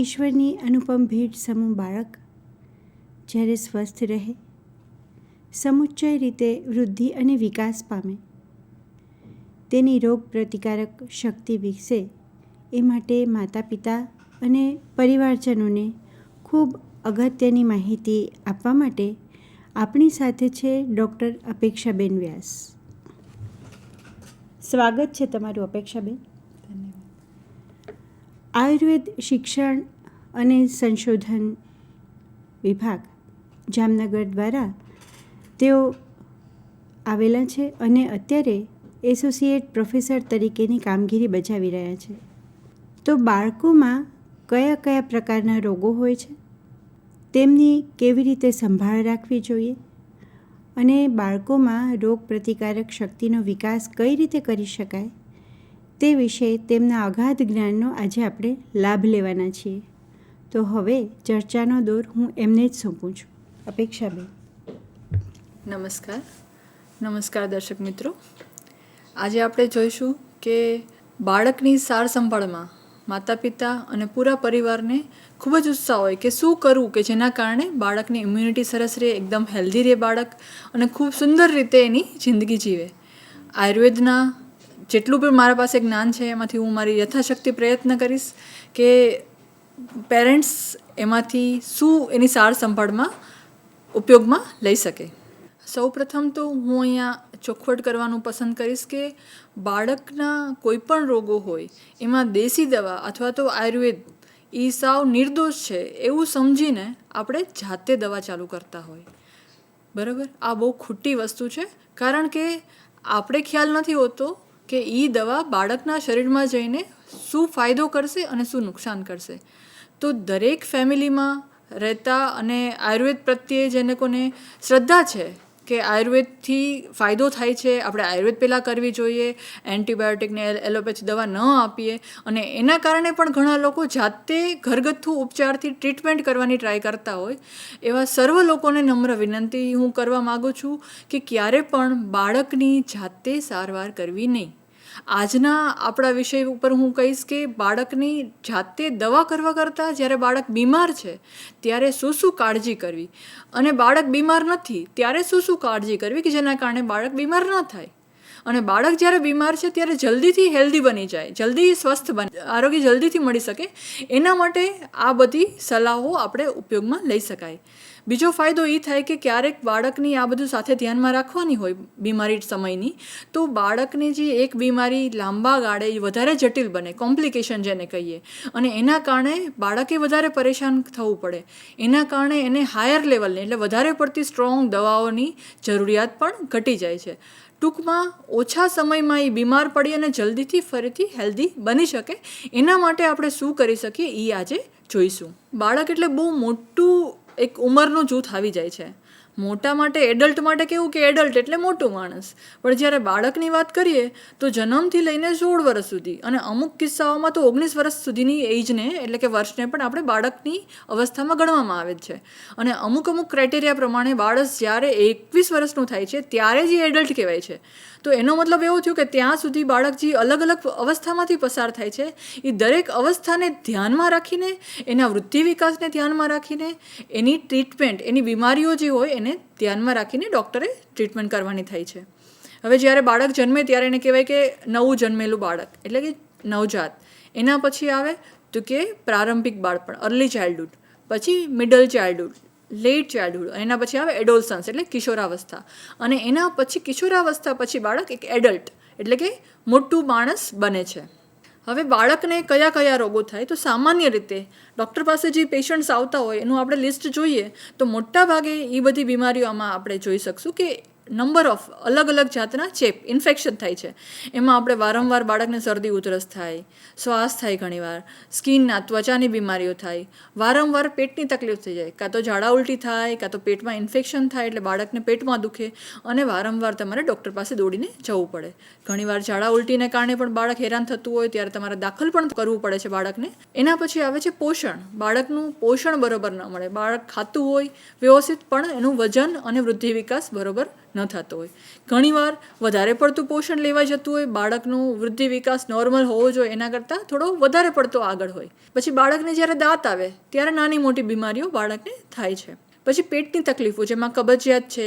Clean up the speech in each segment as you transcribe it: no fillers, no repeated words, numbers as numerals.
ઈશ્વરની અનુપમ ભેટ સમૂહ બાળક જ્યારે સ્વસ્થ રહે, સમુચ્ચય રીતે વૃદ્ધિ અને વિકાસ પામે, તેની રોગ પ્રતિકારક શક્તિ વિકસે, એ માટે માતા પિતા અને પરિવારજનોને ખૂબ અગત્યની માહિતી આપવા માટે આપણી સાથે છે ડૉક્ટર અપેક્ષાબેન વ્યાસ. સ્વાગત છે તમારું અપેક્ષાબેન. ધન્યવાદ. આયુર્વેદ શિક્ષણ અને સંશોધન વિભાગ જામનગર દ્વારા તેઓ આવેલા છે અને અત્યારે એસોસિએટ પ્રોફેસર તરીકેની કામગીરી બજાવી રહ્યા છે. તો બાળકોમાં કયા કયા પ્રકારના રોગો હોય છે, તેમની કેવી રીતે સંભાળ રાખવી જોઈએ અને બાળકોમાં રોગ પ્રતિકારક શક્તિનો વિકાસ કઈ રીતે કરી શકાય, તે વિશે તેમના અગાધ જ્ઞાનનો આજે આપણે લાભ લેવાના છીએ. તો હવે ચર્ચાનો દોર હું એમને જ સોંપું છું. અપેક્ષાબેન. નમસ્કાર દર્શક મિત્રો. આજે આપણે જોઈશું કે બાળકની સાર સંભાળમાં માતા પિતા અને પૂરા પરિવારને ખૂબ જ ઉત્સાહ હોય કે શું કરવું કે જેના કારણે બાળકની ઇમ્યુનિટી સરસ રહે, એકદમ હેલ્ધી રહે બાળક અને ખૂબ સુંદર રીતે એની જિંદગી જીવે. આયુર્વેદના જેટલું પણ મારા પાસે જ્ઞાન છે એમાંથી હું મારી યથાશક્તિ પ્રયત્ન કરીશ કે પેરેન્ટ્સ એમાંથી શું એની સાર સંભાળમાં ઉપયોગમાં લઈ શકે. સૌ પ્રથમ તો હું અહીંયા ચોખવટ કરવાનું પસંદ કરીશ કે બાળકના કોઈ પણ રોગો હોય એમાં દેશી દવા અથવા તો આયુર્વેદ એ સાવ નિર્દોષ છે એવું સમજીને આપણે જાતે દવા ચાલુ કરતા હોય. બરાબર, આ બહુ ખોટી વસ્તુ છે. કારણ કે આપણે ખ્યાલ નથી હોતો કે એ દવા બાળકના શરીરમાં જઈને શું ફાયદો કરશે અને શું નુકસાન કરશે. તો દરેક ફેમિલીમાં રહેતા અને આયુર્વેદ પ્રત્યે જેને કોને શ્રદ્ધા છે કે આયુર્વેદથી ફાયદો થાય છે, આપણે આયુર્વેદ પહેલાં કરવી જોઈએ, એન્ટીબાયોટિકને એલોપેથી દવા ન આપીએ, અને એના કારણે પણ ઘણા લોકો જાતે ઘરગથ્થુ ઉપચારથી ટ્રીટમેન્ટ કરવાની ટ્રાય કરતા હોય, એવા સર્વ લોકોને નમ્ર વિનંતી હું કરવા માગું છું કે ક્યારે પણ બાળકની જાતે સારવાર કરવી નહીં. આજના આપણા વિષય ઉપર હું કહીશ કે બાળકની જાતે દવા કરવા કરતાં જ્યારે બાળક બીમાર છે ત્યારે શું કાળજી કરવી, અને બાળક બીમાર નથી ત્યારે શું કાળજી કરવી કે જેના કારણે બાળક બીમાર ન થાય, અને બાળક જ્યારે બીમાર છે ત્યારે જલ્દીથી હેલ્ધી બની જાય, જલ્દી સ્વસ્થ બને, આરોગ્ય જલ્દીથી મળી શકે. એના માટે આ બધી સલાહો આપણે ઉપયોગમાં લઈ શકાય. બીજો ફાયદો એ થાય કે ક્યારેક બાળકની આ બધું સાથે ધ્યાનમાં રાખવાની હોય બીમારી સમયની, તો બાળકની જે એક બીમારી લાંબા ગાળે વધારે જટિલ બને, કોમ્પ્લિકેશન જેને કહીએ, અને એના કારણે બાળકે વધારે પરેશાન થવું પડે. એના કારણે એને હાયર લેવલની એટલે વધારે પડતી સ્ટ્રોંગ દવાઓની જરૂરિયાત પણ ઘટી જાય છે. ટૂંકમાં ઓછા સમયમાં એ બીમાર પડી અને જલ્દીથી ફરીથી હેલ્ધી બની શકે. એના માટે આપણે શું કરી શકીએ એ આજે જોઈશું. બાળક એટલે બહુ મોટું એક ઉંમરનું જૂથ આવી જાય છે. મોટા માટે એડલ્ટ માટે કેવું કે એડલ્ટ એટલે મોટું માણસ, પણ જ્યારે બાળકની વાત કરીએ તો જન્મથી લઈને 16 વર્ષ સુધી અને અમુક કિસ્સાઓમાં તો 19 વર્ષ સુધીની એજને એટલે કે વર્ષને પણ આપણે બાળકની અવસ્થામાં ગણવામાં આવે છે. અને અમુક ક્રાઇટેરિયા પ્રમાણે બાળક જ્યારે 21 વર્ષનું થાય છે ત્યારે જ એ એડલ્ટ કહેવાય છે. તો એનો મતલબ એવો થયો કે ત્યાં સુધી બાળક જે અલગ અલગ અવસ્થામાંથી પસાર થાય છે એ દરેક અવસ્થાને ધ્યાનમાં રાખીને, એના વૃદ્ધિ વિકાસને ધ્યાનમાં રાખીને, એની ટ્રીટમેન્ટ, એની બીમારીઓ જે હોય એને ધ્યાનમાં રાખીને ડૉક્ટરે ટ્રીટમેન્ટ કરવાની થાય છે. હવે જ્યારે બાળક જન્મે ત્યારે એને કહેવાય કે નવું જન્મેલું બાળક એટલે કે નવજાત. એના પછી આવે તો કે પ્રારંભિક બાળપણ, અર્લી ચાઇલ્ડહુડ, પછી મિડલ ચાઇલ્ડહુડ, લેટ ચાઇલ્ડહુડ, એના પછી આવે એડોલસન્સ એટલે કિશોરાવસ્થા, અને એના પછી કિશોરાવસ્થા પછી બાળક એક એડલ્ટ એટલે કે મોટું માણસ બને છે. હવે બાળકને કયા કયા રોગો થાય, તો સામાન્ય રીતે ડૉક્ટર પાસે જે પેશન્ટ્સ આવતા હોય એનું આપણે લિસ્ટ જોઈએ તો મોટા ભાગે એ બધી બીમારીઓમાં આપણે જોઈ શકશું કે નંબર ઓફ અલગ અલગ જાતના ચેપ, ઇન્ફેક્શન થાય છે. એમાં આપણે વારંવાર બાળકને શરદી ઉધરસ થાય, શ્વાસ થાય, ઘણીવાર સ્કિનના ત્વચાની બીમારીઓ થાય, વારંવાર પેટની તકલીફ થઈ જાય, કાં તો ઝાડા ઉલટી થાય, કાં તો પેટમાં ઇન્ફેક્શન થાય એટલે બાળકને પેટમાં દુખે અને વારંવાર તમારે ડૉક્ટર પાસે દોડીને જવું પડે. ઘણીવાર ઝાડા ઉલટીને કારણે પણ બાળક હેરાન થતું હોય ત્યારે તમારે દાખલ પણ કરવું પડે છે બાળકને. એના પછી આવે છે પોષણ. બાળકનું પોષણ બરોબર ન મળે, બાળક ખાતું હોય વ્યવસ્થિત પણ એનું વજન અને વૃદ્ધિ વિકાસ બરોબર ન થતો હોય. ઘણીવાર વધારે પડતું પોષણ લેવા જતું હોય, બાળકનું વૃદ્ધિ વિકાસ નોર્મલ હોવો જોઈએ એના કરતાં થોડો વધારે પડતો આગળ હોય. પછી બાળકને જ્યારે દાંત આવે ત્યારે નાની મોટી બીમારીઓ બાળકને થાય છે. પછી પેટની તકલીફો જેમાં કબજિયાત છે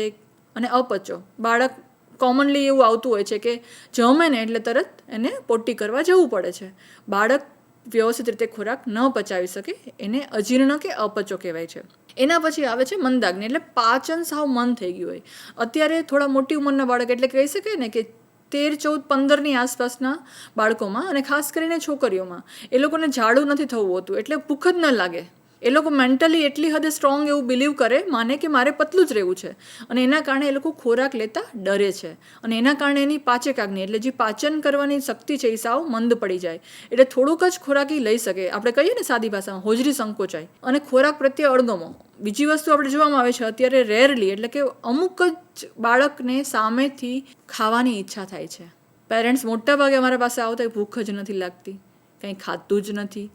અને અપચો. બાળક કોમનલી એવું આવતું હોય છે કે જમે ને એટલે તરત એને પોટી કરવા જવું પડે છે. બાળક વ્યવસ્થિત રીતે ખોરાક ન પચાવી શકે એને અજીર્ણ કે અપચો કહેવાય છે. એના પછી આવે છે મંદાગ્નિ, એટલે પાચન સાવ મંદ થઈ ગયું હોય. અત્યારે થોડા મોટી ઉંમરના બાળક એટલે કહી શકાય ને કે 13, 14, 15ની આસપાસના બાળકોમાં અને ખાસ કરીને છોકરીઓમાં એ લોકોને ઝાડું નથી થવું હોતું, એટલે ભૂખ જ ન લાગે. એ લોકો મેન્ટલી એટલી હદે સ્ટ્રોંગ એવું બિલીવ કરે, માને કે મારે પતલું જ રહેવું છે, અને એના કારણે એ લોકો ખોરાક લેતા ડરે છે, અને એના કારણે એની પાચકાગ્નિ એટલે જે પાચન કરવાની શક્તિ છે એ સાવ મંદ પડી જાય. એટલે થોડુંક જ ખોરાક લઈ શકે, આપણે કહીએ ને સાદી ભાષામાં હોજરી સંકોચાય અને ખોરાક પ્રત્યે અણગમો. બીજી વસ્તુ આપણે જોવામાં આવે છે અત્યારે રેરલી, એટલે કે અમુક જ બાળકને સામેથી ખાવાની ઈચ્છા થાય છે. પેરેન્ટ્સ મોટા ભાગે અમારા પાસે આવતા ભૂખ જ નથી લાગતી, કંઈ ખાતું જ નથી.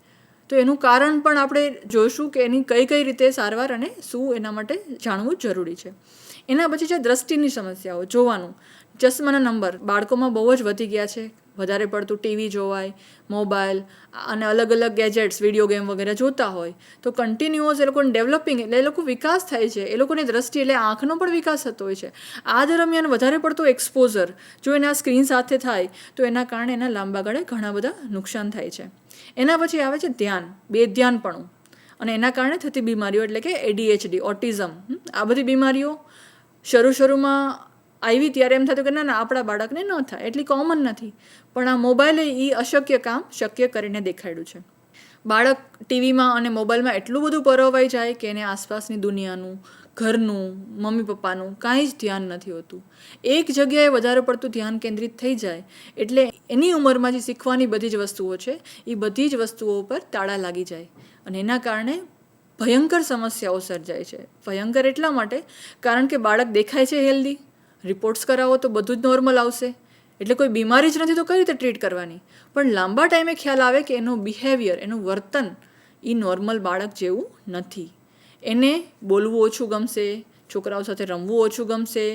તો એનું કારણ પણ આપણે જોઈશું કે એની કઈ કઈ રીતે સારવાર અને શું એના માટે જાણવું જરૂરી છે. એના પછી છે દ્રષ્ટિની સમસ્યાઓ, જોવાનું. ચશ્માના નંબર બાળકોમાં બહુ જ વધી ગયા છે. વધારે પડતું ટીવી જોવાય, મોબાઈલ અને અલગ અલગ ગેજેટ્સ, વિડીયો ગેમ વગેરે જોતા હોય તો કન્ટિન્યુઅસ એ લોકોને ડેવલપિંગ એટલે એ લોકો વિકાસ થાય છે, એ લોકોની દ્રષ્ટિ એટલે આંખનો પણ વિકાસ થતો હોય છે. આ દરમિયાન વધારે પડતું એક્સપોઝર જો એના સ્ક્રીન સાથે થાય તો એના કારણે એના લાંબા ગાળે ઘણા બધા નુકસાન થાય છે. એના પછી આવે છે ધ્યાન, બેધ્યાનપણું, અને એના કારણે થતી બીમારીઓ એટલે કે ADHD, ઓટિઝમ. આ બધી બીમારીઓ શરૂમાં આવી ત્યારે એમ થતું કે ના આપણા બાળકને ન થાય, એટલી કોમન નથી, પણ આ મોબાઈલે એ અશક્ય કામ શક્ય કરીને દેખાડ્યું છે. બાળક ટીવીમાં અને મોબાઈલમાં એટલું બધું પરોવાઈ જાય કે એને આસપાસની દુનિયાનું, ઘરનું, મમ્મી પપ્પાનું કાંઈ જ ધ્યાન નથી હોતું. એક જગ્યાએ વધારે પડતું ધ્યાન કેન્દ્રિત થઈ જાય એટલે એની ઉંમરમાં જે શીખવાની બધી જ વસ્તુઓ છે એ બધી જ વસ્તુઓ ઉપર તાળા લાગી જાય, અને એના કારણે ભયંકર સમસ્યાઓ સર્જાય છે. ભયંકર એટલા માટે કારણ કે બાળક દેખાય છે હેલ્ધી, રિપોર્ટ્સ કરાવો તો બધું જ નોર્મલ આવશે, એટલે કોઈ બીમારી જ નથી તો કઈ રીતે ટ્રીટ કરવાની. પણ લાંબા ટાઈમે ખ્યાલ આવે કે એનું બિહેવિયર, એનું વર્તન એ નોર્મલ બાળક જેવું નથી. એને બોલવું ઓછું ગમશે, છોકરાઓ સાથે રમવું ઓછું ગમશે,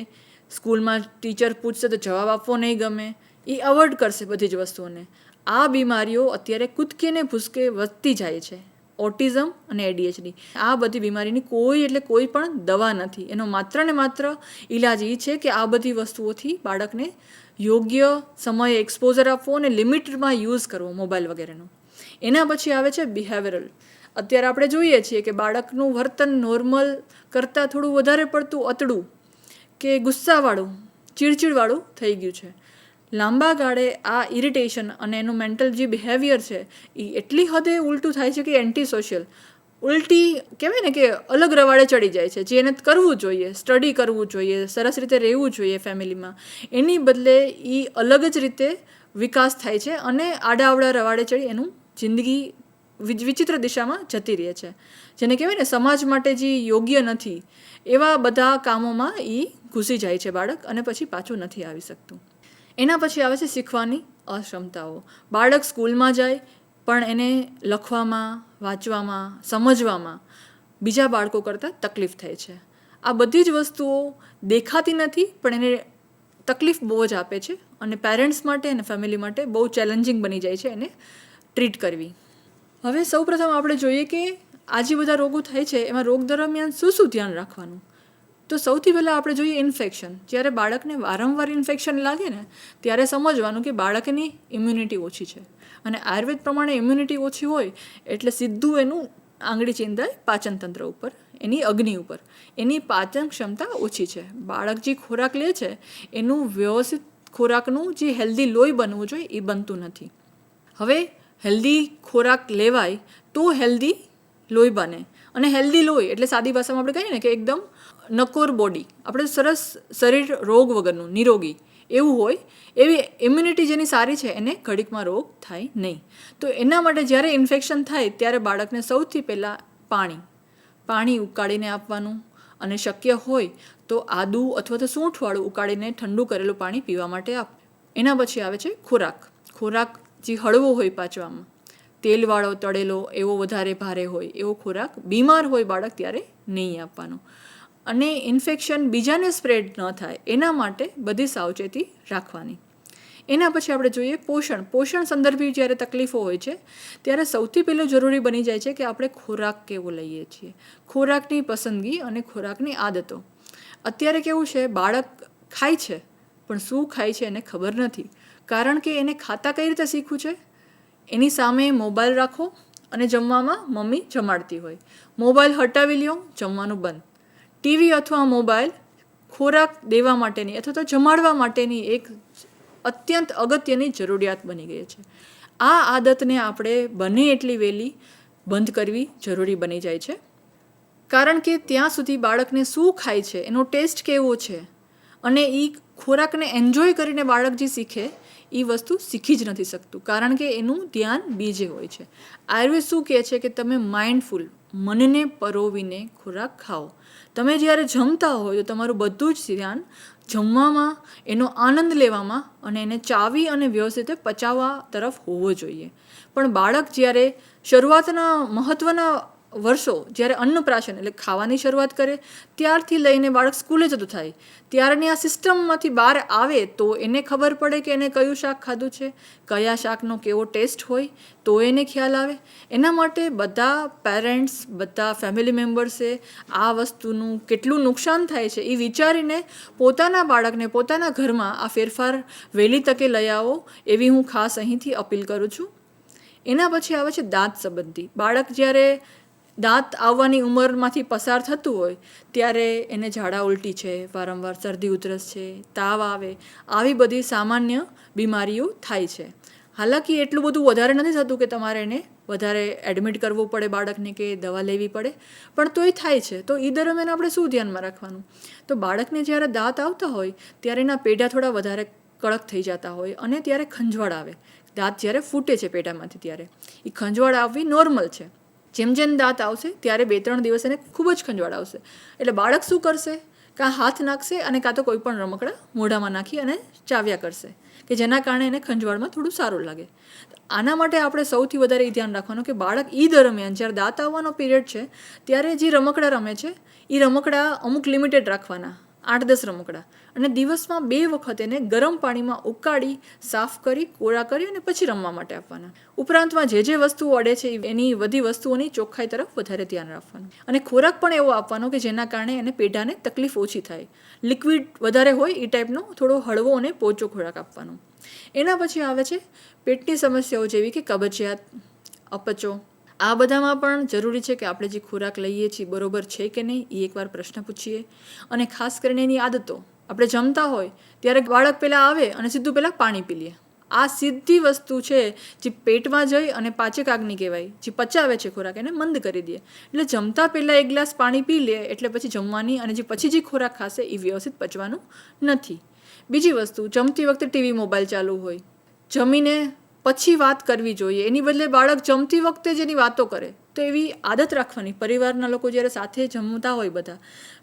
સ્કૂલમાં ટીચર પૂછશે તો જવાબ આપવો નહીં ગમે, એ અવોઇડ કરશે બધી જ વસ્તુઓને. આ બીમારીઓ અત્યારે કૂદકે ને ભૂસકે વધતી જાય છે. ઓટિઝમ અને ADHD આ બધી બીમારીની કોઈ પણ દવા નથી. એનો માત્ર ને માત્ર ઈલાજ એ છે કે આ બધી વસ્તુઓથી બાળકને યોગ્ય સમયે એક્સપોઝર આપવો અને લિમિટમાં યુઝ કરવો મોબાઈલ વગેરેનો. એના પછી આવે છે બિહેવિયરલ. અત્યારે આપણે જોઈએ છીએ કે બાળકનું વર્તન નોર્મલ કરતાં થોડું વધારે પડતું અતડું કે ગુસ્સાવાળું, ચીડચીડવાળું થઈ ગયું છે. લાંબા ગાળે આ ઇરિટેશન અને એનું મેન્ટલ જે બિહેવિયર છે એ એટલી હદે ઉલટું થાય છે કે એન્ટી સોશિયલ, ઉલટી કહેવાય ને કે અલગ રવાડે ચડી જાય છે. જે એને કરવું જોઈએ, સ્ટડી કરવું જોઈએ, સરસ રીતે રહેવું જોઈએ ફેમિલીમાં, એની બદલે એ અલગ જ રીતે વિકાસ થાય છે અને આડાઅવળા રવાડે ચડી એનું જિંદગી વિચિત્ર દિશામાં જતી રહે છે. જેને કહેવાય ને સમાજ માટે જે યોગ્ય નથી એવા બધા કામોમાં એ ઘૂસી જાય છે બાળક, અને પછી પાછું નથી આવી શકતું. એના પછી આવે છે શીખવાની અક્ષમતાઓ. બાળક સ્કૂલમાં જાય પણ એને લખવામાં, વાંચવામાં, સમજવામાં બીજા બાળકો કરતાં તકલીફ થાય છે. આ બધી જ વસ્તુઓ દેખાતી નથી પણ એને તકલીફ બહુ જ આપે છે, અને પેરેન્ટ્સ માટે અને ફેમિલી માટે બહુ ચેલેન્જિંગ બની જાય છે એને ટ્રીટ કરવી. હવે સૌપ્રથમ આપણે જોઈએ કે આ જે બધા રોગો થાય છે એમાં રોગ દરમિયાન શું ધ્યાન રાખવાનું. તો સૌથી પહેલાં આપણે જોઈએ ઇન્ફેક્શન. જ્યારે બાળકને વારંવાર ઇન્ફેક્શન લાગે ને ત્યારે સમજવાનું કે બાળકની ઇમ્યુનિટી ઓછી છે, અને આયુર્વેદ પ્રમાણે ઇમ્યુનિટી ઓછી હોય એટલે સીધું એનું આંગળી ચિંતાય પાચનતંત્ર ઉપર, એની અગ્નિ ઉપર. એની પાચન ક્ષમતા ઓછી છે. બાળક જે ખોરાક લે છે એનું વ્યવસ્થિત ખોરાકનું જે હેલ્ધી લોહી બનવું જોઈએ એ બનતું નથી. હવે હેલ્ધી ખોરાક લેવાય તો હેલ્ધી લોહી બને, અને હેલ્ધી લોહી એટલે સાદી ભાષામાં આપણે કહીએ ને કે એકદમ નકોર બોડી, આપણે સરસ શરીર રોગ વગરનું નિરોગી એવું હોય, એવી ઇમ્યુનિટી જેની સારી છે એને ઘડીકમાં રોગ થાય નહીં. તો એના માટે જ્યારે ઇન્ફેક્શન થાય ત્યારે બાળકને સૌથી પહેલાં પાણી ઉકાળીને આપવાનું, અને શક્ય હોય તો આદું અથવા તો સૂંઠવાળું ઉકાળીને ઠંડુ કરેલું પાણી પીવા માટે આપવું. એના પછી આવે છે ખોરાક જે હળવો હોય પાચવામાં, તેલવાળો, તળેલો એવો વધારે ભારે હોય એવો ખોરાક બીમાર હોય બાળક ત્યારે નહીં આપવાનો. અને ઇન્ફેક્શન બીજાને સ્પ્રેડ ન થાય એના માટે બધી સાવચેતી રાખવાની. એના પછી આપણે જોઈએ પોષણ સંદર્ભી જ્યારે તકલીફો હોય છે ત્યારે સૌથી પહેલું જરૂરી બની જાય છે કે આપણે ખોરાક કેવો લઈએ છીએ, ખોરાકની પસંદગી અને ખોરાકની આદતો. અત્યારે કેવું છે, બાળક ખાય છે પણ શું ખાય છે એને ખબર નથી, કારણ કે એને ખાતા કઈ રીતે શીખવું છે, એની સામે મોબાઈલ રાખો અને જમવામાં મમ્મી જમાડતી હોય, મોબાઈલ હટાવી લ્યો, જમવાનું બંધ. ટીવી અથવા મોબાઈલ ખોરાક દેવા માટેની અથવા તો જમાડવા માટેની એક અત્યંત અગત્યની જરૂરિયાત બની ગઈ છે. આ આદતને આપણે બને એટલી વહેલી બંધ કરવી જરૂરી બની જાય છે, કારણ કે ત્યાં સુધી બાળકને શું ખાય છે, એનો ટેસ્ટ કેવો છે અને એ ખોરાકને એન્જોય કરીને બાળક જે શીખે એ વસ્તુ શીખી જ નથી શકતું, કારણ કે એનું ધ્યાન બીજે હોય છે. આયુર્વેદ શું કહે છે કે તમે માઇન્ડફુલ, મનને પરોવીને ખોરાક ખાઓ. તમે જ્યારે જમતા હોય તો તમારું બધું જ ધ્યાન જમવામાં, એનો આનંદ લેવામાં અને એને ચાવી અને વ્યવસ્થિત પચાવવા તરફ હોવો જોઈએ. પણ બાળક જ્યારે શરૂઆતના મહત્ત્વના વર્ષો, જ્યારે અન્નપ્રાશન એટલે ખાવાની શરૂઆત કરે ત્યારથી લઈને બાળક સ્કૂલે જતું થાય ત્યારની આ સિસ્ટમમાંથી બહાર આવે તો એને ખબર પડે કે એને કયું શાક ખાધું છે, કયા શાકનો કેવો ટેસ્ટ હોય, તો એને ખ્યાલ આવે. એના માટે બધા પેરેન્ટ્સ, બધા ફેમિલી મેમ્બર્સે આ વસ્તુનું કેટલું નુકસાન થાય છે એ વિચારીને પોતાના બાળકને પોતાના ઘરમાં આ ફેરફાર વહેલી તકે લઈ આવો એવી હું ખાસ અહીંથી અપીલ કરું છું. એના પછી આવે છે દાંત સંબંધી. બાળક જ્યારે દાંત આવવાની ઉંમરમાંથી પસાર થતું હોય ત્યારે એને ઝાડા ઉલટી છે, વારંવાર શરદી ઉધરસ છે, તાવ આવે, આવી બધી સામાન્ય બીમારીઓ થાય છે. હાલાકી એટલું બધું વધારે નથી થતું કે તમારે એને વધારે એડમિટ કરવું પડે બાળકને કે દવા લેવી પડે, પણ તોય થાય છે. તો એ દરમિયાન આપણે શું ધ્યાનમાં રાખવાનું? તો બાળકને જ્યારે દાંત આવતા હોય ત્યારે એના પેઢા થોડા વધારે કડક થઈ જતા હોય અને ત્યારે ખંજવાળ આવે. દાંત જ્યારે ફૂટે છે પેઢામાંથી ત્યારે એ ખંજવાળ આવવી નોર્મલ છે. જેમ જેમ દાંત આવશે ત્યારે 2-3 દિવસ એને ખૂબ જ ખંજવાળ આવશે. એટલે બાળક શું કરશે? કાં હાથ નાખશે અને કાં તો કોઈ પણ રમકડા મોઢામાં નાખી અને ચાવ્યા કરશે કે જેના કારણે એને ખંજવાળમાં થોડું સારું લાગે. આના માટે આપણે સૌથી વધારે એ ધ્યાન રાખવાનું કે બાળક એ દરમિયાન જ્યારે દાંત આવવાનો પીરિયડ છે ત્યારે જે રમકડા રમે છે એ રમકડા અમુક લિમિટેડ રાખવાના, 8-10 રમકડા, અને દિવસમાં 2 વખત એને ગરમ પાણીમાં ઉકાળી, સાફ કરી, કોરા કરી અને પછી રમવા માટે આપવાના. ઉપરાંતમાં જે વસ્તુઓ અડે છે એની બધી વસ્તુઓની ચોખ્ખાઈ તરફ વધારે ધ્યાન રાખવાનું. અને ખોરાક પણ એવો આપવાનો કે જેના કારણે એને પેઢાને તકલીફ ઓછી થાય. લિક્વિડ વધારે હોય એ ટાઈપનો થોડો હળવો અને પોચો ખોરાક આપવાનો. એના પછી આવે છે પેટની સમસ્યાઓ જેવી કે કબજિયાત, અપચો. આ બધામાં પણ જરૂરી છે કે આપણે જે ખોરાક લઈએ છીએ બરોબર છે કે નહીં એ એકવાર પ્રશ્ન પૂછીએ. અને ખાસ કરીને એની આદતો, આપણે જમતા હોય ત્યારે બાળક પહેલાં આવે અને સીધું પહેલાં પાણી પી લે. આ સીધી વસ્તુ છે જે પેટમાં જઈ અને પાચક આગની કહેવાય, જે પચાવે છે ખોરાક, એને મંદ કરી દે. એટલે જમતા પહેલાં 1 ગ્લાસ પાણી પી લે એટલે પછી જમવાની અને પછી જે ખોરાક ખાશે એ વ્યવસ્થિત પચવાનું નથી. બીજી વસ્તુ, જમતી વખતે ટીવી મોબાઈલ ચાલુ હોય, જમીને પછી વાત કરવી જોઈએ, એની બદલે બાળક જમતી વખતે જ એની વાતો કરે. તો એવી આદત રાખવાની. પરિવારના લોકો જ્યારે સાથે જમતા હોય બધા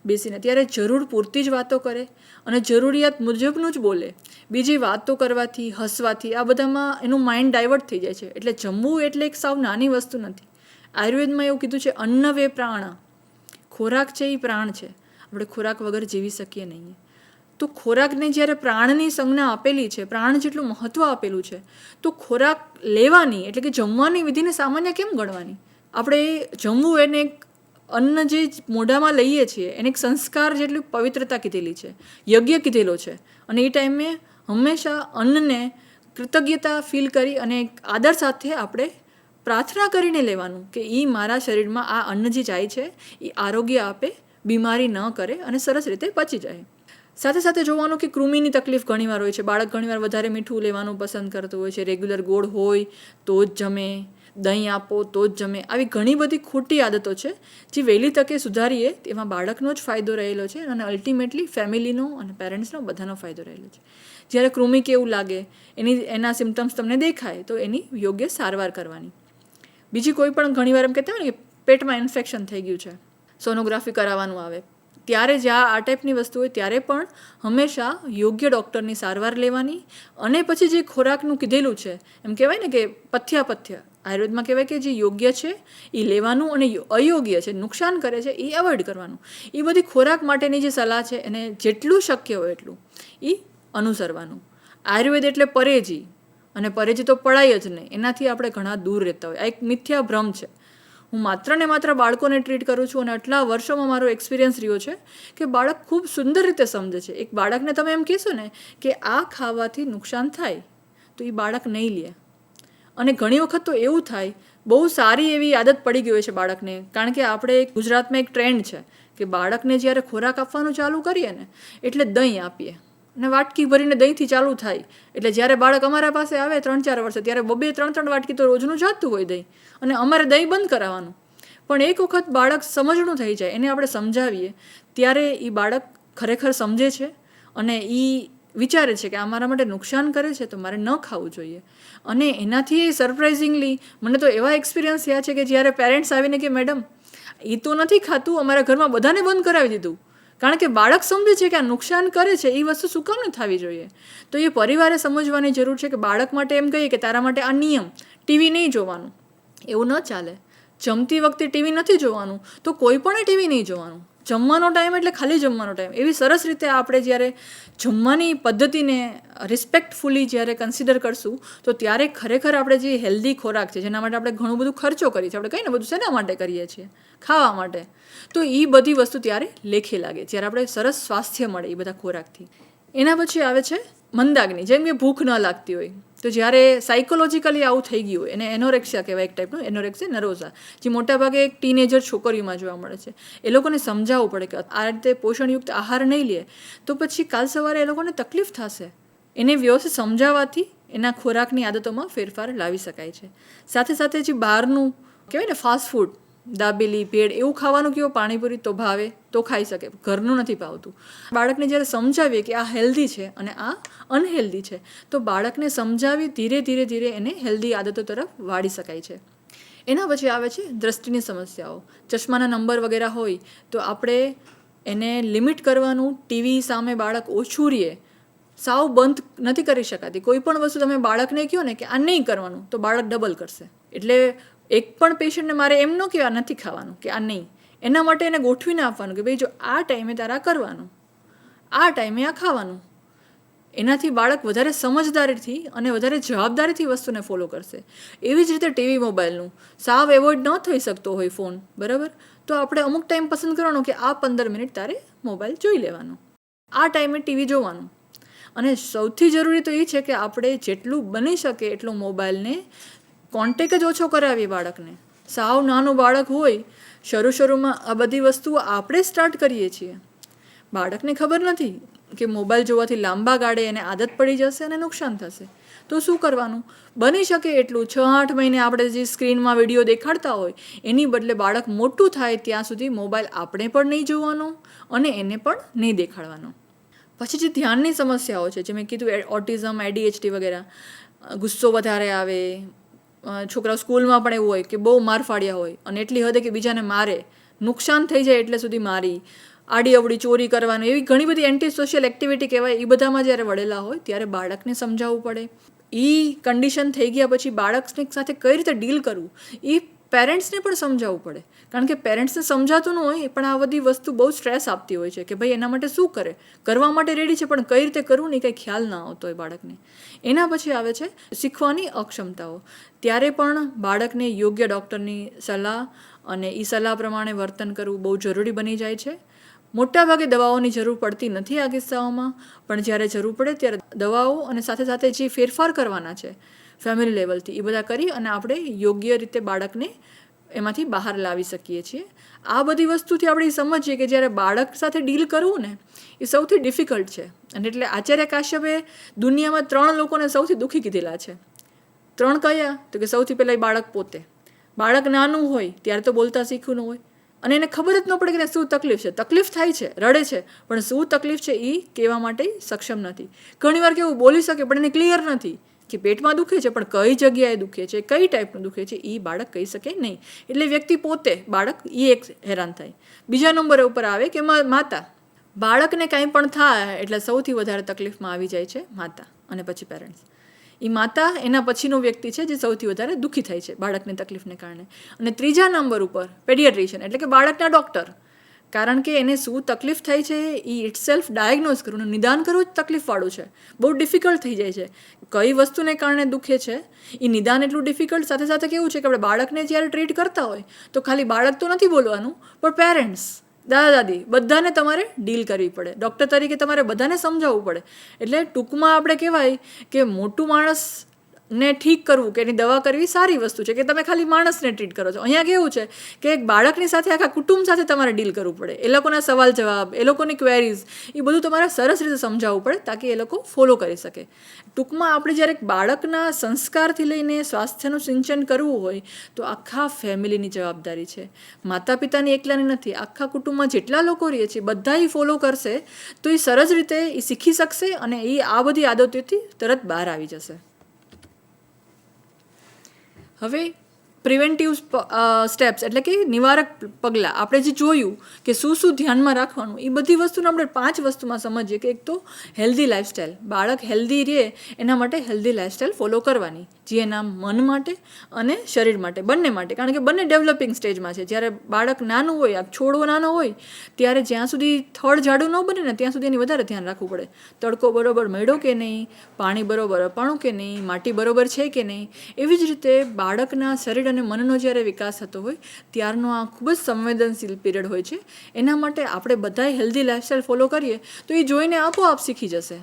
બેસીને ત્યારે જરૂર પૂરતી જ વાતો કરે અને જરૂરિયાત મુજબનું જ બોલે. બીજી વાતો કરવાથી, હસવાથી આ બધામાં એનું માઇન્ડ ડાયવર્ટ થઈ જાય છે. એટલે જમવું એટલે એક સાવ નાની વસ્તુ નથી. આયુર્વેદમાં એવું કીધું છે, અન્ન વે પ્રાણ. ખોરાક છે એ પ્રાણ છે. આપણે ખોરાક વગર જીવી શકીએ નહીં. તો ખોરાકને જ્યારે પ્રાણની સંજ્ઞા આપેલી છે, પ્રાણ જેટલું મહત્ત્વ આપેલું છે, તો ખોરાક લેવાની એટલે કે જમવાની વિધિને સામાન્ય કેમ ગણવાની? આપણે જમવું એને એક અન્ન જે મોઢામાં લઈએ છીએ એને એક સંસ્કાર જેટલી પવિત્રતા કીધેલી છે, યજ્ઞ કીધેલો છે. અને એ ટાઈમે હંમેશા અન્નને કૃતજ્ઞતા ફીલ કરી અને એક આદર સાથે આપણે પ્રાર્થના કરીને લેવાનું કે એ મારા શરીરમાં આ અન્ન જે જાય છે એ આરોગ્ય આપે, બીમારી ન કરે અને સરસ રીતે પચી જાય. સાથે સાથે જોવાનું કે કૃમિની તકલીફ ઘણીવાર હોય છે. બાળક ઘણીવાર વધારે મીઠું લેવાનું પસંદ કરતું હોય છે. રેગ્યુલર ગોળ હોય તો જ જમે, દહીં આપો તો જ જમે. આવી ઘણી બધી ખોટી આદતો છે જે વહેલી તકે સુધારીએ તેમાં બાળકનો જ ફાયદો રહેલો છે અને અલ્ટિમેટલી ફેમિલીનો અને પેરેન્ટ્સનો બધાનો ફાયદો રહેલો છે. જ્યારે કૃમિ કેવું લાગે, એના સિમ્ટમ્સ તમને દેખાય તો એની યોગ્ય સારવાર કરવાની. બીજી કોઈ પણ ઘણીવાર એમ કહેતા હોય ને કે પેટમાં ઇન્ફેક્શન થઈ ગયું છે, સોનોગ્રાફી કરાવવાનું આવે, ત્યારે જ આ ટાઈપની વસ્તુ હોય ત્યારે પણ હંમેશા યોગ્ય ડૉક્ટરની સારવાર લેવાની. અને પછી જે ખોરાકનું કીધેલું છે, એમ કહેવાય ને કે પથ્ય આયુર્વેદમાં કહેવાય કે જે યોગ્ય છે એ લેવાનું અને અયોગ્ય છે, નુકસાન કરે છે, એ એવોઇડ કરવાનું. એ બધી ખોરાક માટેની જે સલાહ છે એને જેટલું શક્ય હોય એટલું એ અનુસરવાનું. આયુર્વેદ એટલે પરેજી, અને પરેજી તો પડાય જ નહીં, એનાથી આપણે ઘણા દૂર રહેતા હોય. આ એક મિથ્યા ભ્રમ છે. હું માત્ર ને માત્ર બાળકોને ટ્રીટ કરું છું અને આટલા વર્ષોમાં મારો એક્સપિરિયન્સ રહ્યો છે કે બાળક ખૂબ સુંદર રીતે સમજે છે. એક બાળકને તમે એમ કહેશો ને કે આ ખાવાથી નુકસાન થાય તો એ બાળક નહીં લે. અને ઘણી વખત તો એવું થાય, બહુ સારી એવી આદત પડી ગઈ હોય છે બાળકને, કારણ કે આપણે ગુજરાતમાં એક ટ્રેન્ડ છે કે બાળકને જ્યારે ખોરાક આપવાનું ચાલુ કરીએ ને એટલે દહીં આપીએ, અને વાટકી ભરીને દહીંથી ચાલુ થાય. એટલે જ્યારે બાળક અમારા પાસે આવે 3-4 વર્ષે ત્યારે 2-3 વાટકી તો રોજનું જતું હોય દહીં, અને અમારે દહીં બંધ કરાવવાનું. પણ એક વખત બાળક સમજણું થઈ જાય, એને આપણે સમજાવીએ ત્યારે એ બાળક ખરેખર સમજે છે અને એ વિચારે છે કે આ મારા માટે નુકસાન કરે છે તો મારે ન ખાવું જોઈએ. અને એનાથી સરપ્રાઇઝિંગલી મને તો એવા એક્સપિરિયન્સ થયા છે કે જ્યારે પેરેન્ટ્સ આવીને કે મેડમ એ તો નથી ખાતું, અમારા ઘરમાં બધાને બંધ કરાવી દીધું, કારણ કે બાળક સમજે છે કે આ નુકસાન કરે છે, એ વસ્તુ શું કામ ન થવી જોઈએ. તો એ પરિવારે સમજવાની જરૂર છે કે બાળક માટે એમ કહીએ કે તારા માટે આ નિયમ, ટીવી નહીં જોવાનું, એવું ન ચાલે. જમતી વખતે ટીવી નથી જોવાનું તો કોઈ પણ ટીવી નહીં જોવાનું. જમવાનો ટાઈમ એટલે ખાલી જમવાનો ટાઈમ. એવી સરસ રીતે આપણે જ્યારે જમવાની પદ્ધતિને રિસ્પેક્ટફુલી જ્યારે કન્સિડર કરશું તો ત્યારે ખરેખર આપણે જે હેલ્ધી ખોરાક છે, જેના માટે આપણે ઘણું બધું ખર્ચો કરીએ છીએ, આપણે કહીએ ને બધું શેના માટે કરીએ છીએ, ખાવા માટે, તો એ બધી વસ્તુ ત્યારે લેખે લાગે જ્યારે આપણે સરસ સ્વાસ્થ્ય મળે એ બધા ખોરાકથી. એના પછી આવે છે મંદાગ્નિ, જેમ કે ભૂખ ન લાગતી હોય. તો જ્યારે સાયકોલોજીકલી આવું થઈ ગયું હોય, એને એનોરેક્સિયા કહેવાય, એક ટાઈપનું એનોરેક્સિયા નરોઝા, જે મોટાભાગે એક ટીનેજર છોકરીઓમાં જોવા મળે છે. એ લોકોને સમજાવવું પડે કે આ રીતે પોષણયુક્ત આહાર નહીં લે તો પછી કાલ સવારે એ લોકોને તકલીફ થશે. એને વ્યવસ્થિત સમજાવવાથી એના ખોરાકની આદતોમાં ફેરફાર લાવી શકાય છે. સાથે સાથે જે બહારનું કહેવાય ને ફાસ્ટ ફૂડ, દાબેલી, ભેળ, એવું ખાવાનું કેવું, પાણીપુરી તો ભાવે તો ખાઈ શકે, ઘરનું નથી ભાવતું. બાળકને જ્યારે સમજાવીએ કે આ હેલ્ધી છે અને આ અનહેલ્ધી છે, તો બાળકને સમજાવી ધીરે ધીરે ધીરે એને હેલ્ધી આદતો તરફ વાળી શકાય છે. એના પછી આવે છે દ્રષ્ટિની સમસ્યાઓ. ચશ્માના નંબર વગેરે હોય તો આપણે એને લિમિટ કરવાનું. ટીવી સામે બાળક ઓછું રહે, સાવ બંધ નથી કરી શકાતી. કોઈ પણ વસ્તુ તમે બાળકને કહો ને કે આ નહીં કરવાનું તો બાળક ડબલ કરશે. એટલે એક પણ પેશન્ટને મારે એમ ન કહેવા નથી ખાવાનું કે આ નહીં, એના માટે એને ગોઠવીને આપવાનું કે ભાઈ જો આ ટાઈમે તારા કરવાનું, આ ટાઈમે આ ખાવાનું. એનાથી બાળક વધારે સમજદારીથી અને વધારે જવાબદારીથી વસ્તુને ફોલો કરશે. એવી જ રીતે ટીવી, મોબાઈલનું સાવ એવોઇડ ન થઈ શકતો હોય ફોન, બરાબર, તો આપણે અમુક ટાઈમ પસંદ કરવાનો કે આ 15 મિનિટ તારે મોબાઈલ જોઈ લેવાનો, આ ટાઈમે ટીવી જોવાનું. અને સૌથી જરૂરી તો એ છે કે આપણે જેટલું બની શકે એટલું મોબાઈલને કોન્ટેક્ટ જ ઓછો કરાવીએ બાળકને. સાવ નાનું બાળક હોય, શરૂમાં આ બધી વસ્તુઓ આપણે સ્ટાર્ટ કરીએ છીએ. બાળકને ખબર નથી કે મોબાઈલ જોવાથી લાંબા ગાળે એને આદત પડી જશે અને નુકસાન થશે. તો શું કરવાનું? બની શકે એટલું 6-8 મહિને આપણે જે સ્ક્રીનમાં વિડીયો દેખાડતા હોય એની બદલે બાળક મોટું થાય ત્યાં સુધી મોબાઈલ આપણે પણ નહીં જોવાનો અને એને પણ નહીં દેખાડવાનો. પછી જે ધ્યાનની સમસ્યાઓ છે, જે મેં કીધું ઓટિઝમ, ADHD વગેરે, ગુસ્સો વધારે આવે, છોકરાઓ સ્કૂલમાં પણ એવું હોય કે બહુ માર ફાડ્યા હોય અને એટલી હદે કે બીજાને મારે, નુકસાન થઈ જાય એટલે સુધી મારી, આડી અવડી ચોરી કરવાનું, એવી ઘણી બધી એન્ટી સોશિયલ એક્ટિવિટી કહેવાય, એ બધામાં જ્યારે વળેલા હોય ત્યારે બાળકને સમજાવવું પડે. એ કન્ડિશન થઈ ગયા પછી બાળકની સાથે કઈ રીતે ડીલ કરવું એ પેરેન્ટ્સને પણ સમજાવવું પડે. કારણ કે પેરેન્ટ્સને સમજાતું ન હોય પણ આ બધી વસ્તુ બહુ સ્ટ્રેસ આપતી હોય છે કે ભાઈ એના માટે શું કરે, કરવા માટે રેડી છે પણ કઈ રીતે કરવું ને કંઈ ખ્યાલ ના આવતો હોય બાળકને. એના પછી આવે છે શીખવાની અક્ષમતાઓ. ત્યારે પણ બાળકને યોગ્ય ડૉક્ટરની સલાહ અને એ સલાહ પ્રમાણે વર્તન કરવું બહુ જરૂરી બની જાય છે. મોટાભાગે દવાઓની જરૂર પડતી નથી આ કિસ્સાઓમાં, પણ જ્યારે જરૂર પડે ત્યારે દવાઓ અને સાથે સાથે જે ફેરફાર કરવાના છે ફેમિલી લેવલથી એ બધા કરી અને આપણે યોગ્ય રીતે બાળકને એમાંથી બહાર લાવી શકીએ છીએ. આ બધી વસ્તુથી આપણે સમજીએ કે જ્યારે બાળક સાથે ડીલ કરવું ને એ સૌથી ડિફિકલ્ટ છે. અને એટલે આચાર્ય કાશ્યપે દુનિયામાં 3 લોકોને સૌથી દુઃખી કીધેલા છે. 3 કયા? તો કે સૌથી પહેલાં એ બાળક પોતે. બાળક નાનું હોય ત્યારે તો બોલતા શીખવું ન હોય અને એને ખબર જ ન પડે કે શું તકલીફ છે. તકલીફ થાય છે, રડે છે, પણ શું તકલીફ છે એ કહેવા માટે સક્ષમ નથી. ઘણીવાર કેવું બોલી શકે પણ એને ક્લિયર નથી કે પેટમાં દુખે છે પણ કઈ જગ્યાએ દુખે છે, કઈ ટાઈપનું દુખે છે એ બાળક કહી શકે નહીં. એટલે વ્યક્તિ પોતે, બાળક એ એક હેરાન થાય. બીજા નંબરે ઉપર આવે કે માતા. બાળકને કાંઈ પણ થાય એટલે સૌથી વધારે તકલીફમાં આવી જાય છે માતા અને પછી પેરેન્ટ્સ. એ માતા એના પછીનો વ્યક્તિ છે જે સૌથી વધારે દુઃખી થાય છે બાળકની તકલીફને કારણે. અને ત્રીજા નંબર ઉપર પેડિયાટ્રિશિયન એટલે કે બાળકના ડૉક્ટર, કારણ કે એને શું તકલીફ થાય છે એ ઇટસેલ્ફ ડાયગ્નોઝ કરવું, નિદાન કરવું જ તકલીફવાળું છે, બહુ ડિફિકલ્ટ થઈ જાય છે. કઈ વસ્તુને કારણે દુખે છે એ નિદાન એટલું ડિફિકલ્ટ, સાથે સાથે કેવું છે કે આપણે બાળકને જ્યારે ટ્રીટ કરતા હોય તો ખાલી બાળક તો નથી બોલવાનું, પણ પેરેન્ટ્સ, દાદા દાદી બધાને તમારે ડીલ કરવી પડે. ડૉક્ટર તરીકે તમારે બધાને સમજાવવું પડે. એટલે ટૂંકમાં આપણે કહેવાય કે મોટું માણસને ઠીક કરવું કે એની દવા કરવી સારી વસ્તુ છે કે તમે ખાલી માણસને ટ્રીટ કરો છો. અહીંયા કેવું છે કે એક બાળકની સાથે આખા કુટુંબ સાથે તમારે ડીલ કરવું પડે. એ લોકોના સવાલ જવાબ, એ લોકોની ક્વેરીઝ, એ બધું તમારે સરસ રીતે સમજાવવું પડે તાકી એ લોકો ફોલો કરી શકે. ટૂંકમાં આપણે જ્યારે એક બાળકના સંસ્કારથી લઈને સ્વાસ્થ્યનું સિંચન કરવું હોય તો આખા ફેમિલીની જવાબદારી છે. માતા પિતાની એકલાની નથી, આખા કુટુંબમાં જેટલા લોકો રહે છે બધા એ ફોલો કરશે તો એ સરસ રીતે એ શીખી શકશે અને એ આ બધી આદતોથી તરત બહાર આવી જશે. હવે પ્રિવેન્ટિવ સ્ટેપ્સ એટલે કે નિવારક પગલાં આપણે જે જોયું કે શું શું ધ્યાનમાં રાખવાનું, એ બધી વસ્તુને આપણે 5 વસ્તુમાં સમજીએ કે એક તો હેલ્ધી લાઇફસ્ટાઈલ, બાળક હેલ્ધી રહે એના માટે હેલ્ધી લાઇફસ્ટાઈલ ફોલો કરવાની, જે એના મન માટે અને શરીર માટે બંને માટે, કારણ કે બંને ડેવલપિંગ સ્ટેજમાં છે. જ્યારે બાળક નાનું હોય, છોડવો નાનો હોય ત્યારે જ્યાં સુધી થડ જાડું ન બને ને ત્યાં સુધી એની વધારે ધ્યાન રાખવું પડે. તડકો બરોબર મળ્યો કે નહીં, પાણી બરોબર અપાણું કે નહીં, માટી બરોબર છે કે નહીં. એવી જ રીતે બાળકના શરીર અને મનનો જ્યારે વિકાસ થતો હોય ત્યારનો આ ખૂબ જ સંવેદનશીલ પીરિયડ હોય છે. એના માટે આપણે બધાએ હેલ્ધી લાઇફસ્ટાઈલ ફોલો કરીએ તો એ જોઈને આપોઆપ શીખી જશે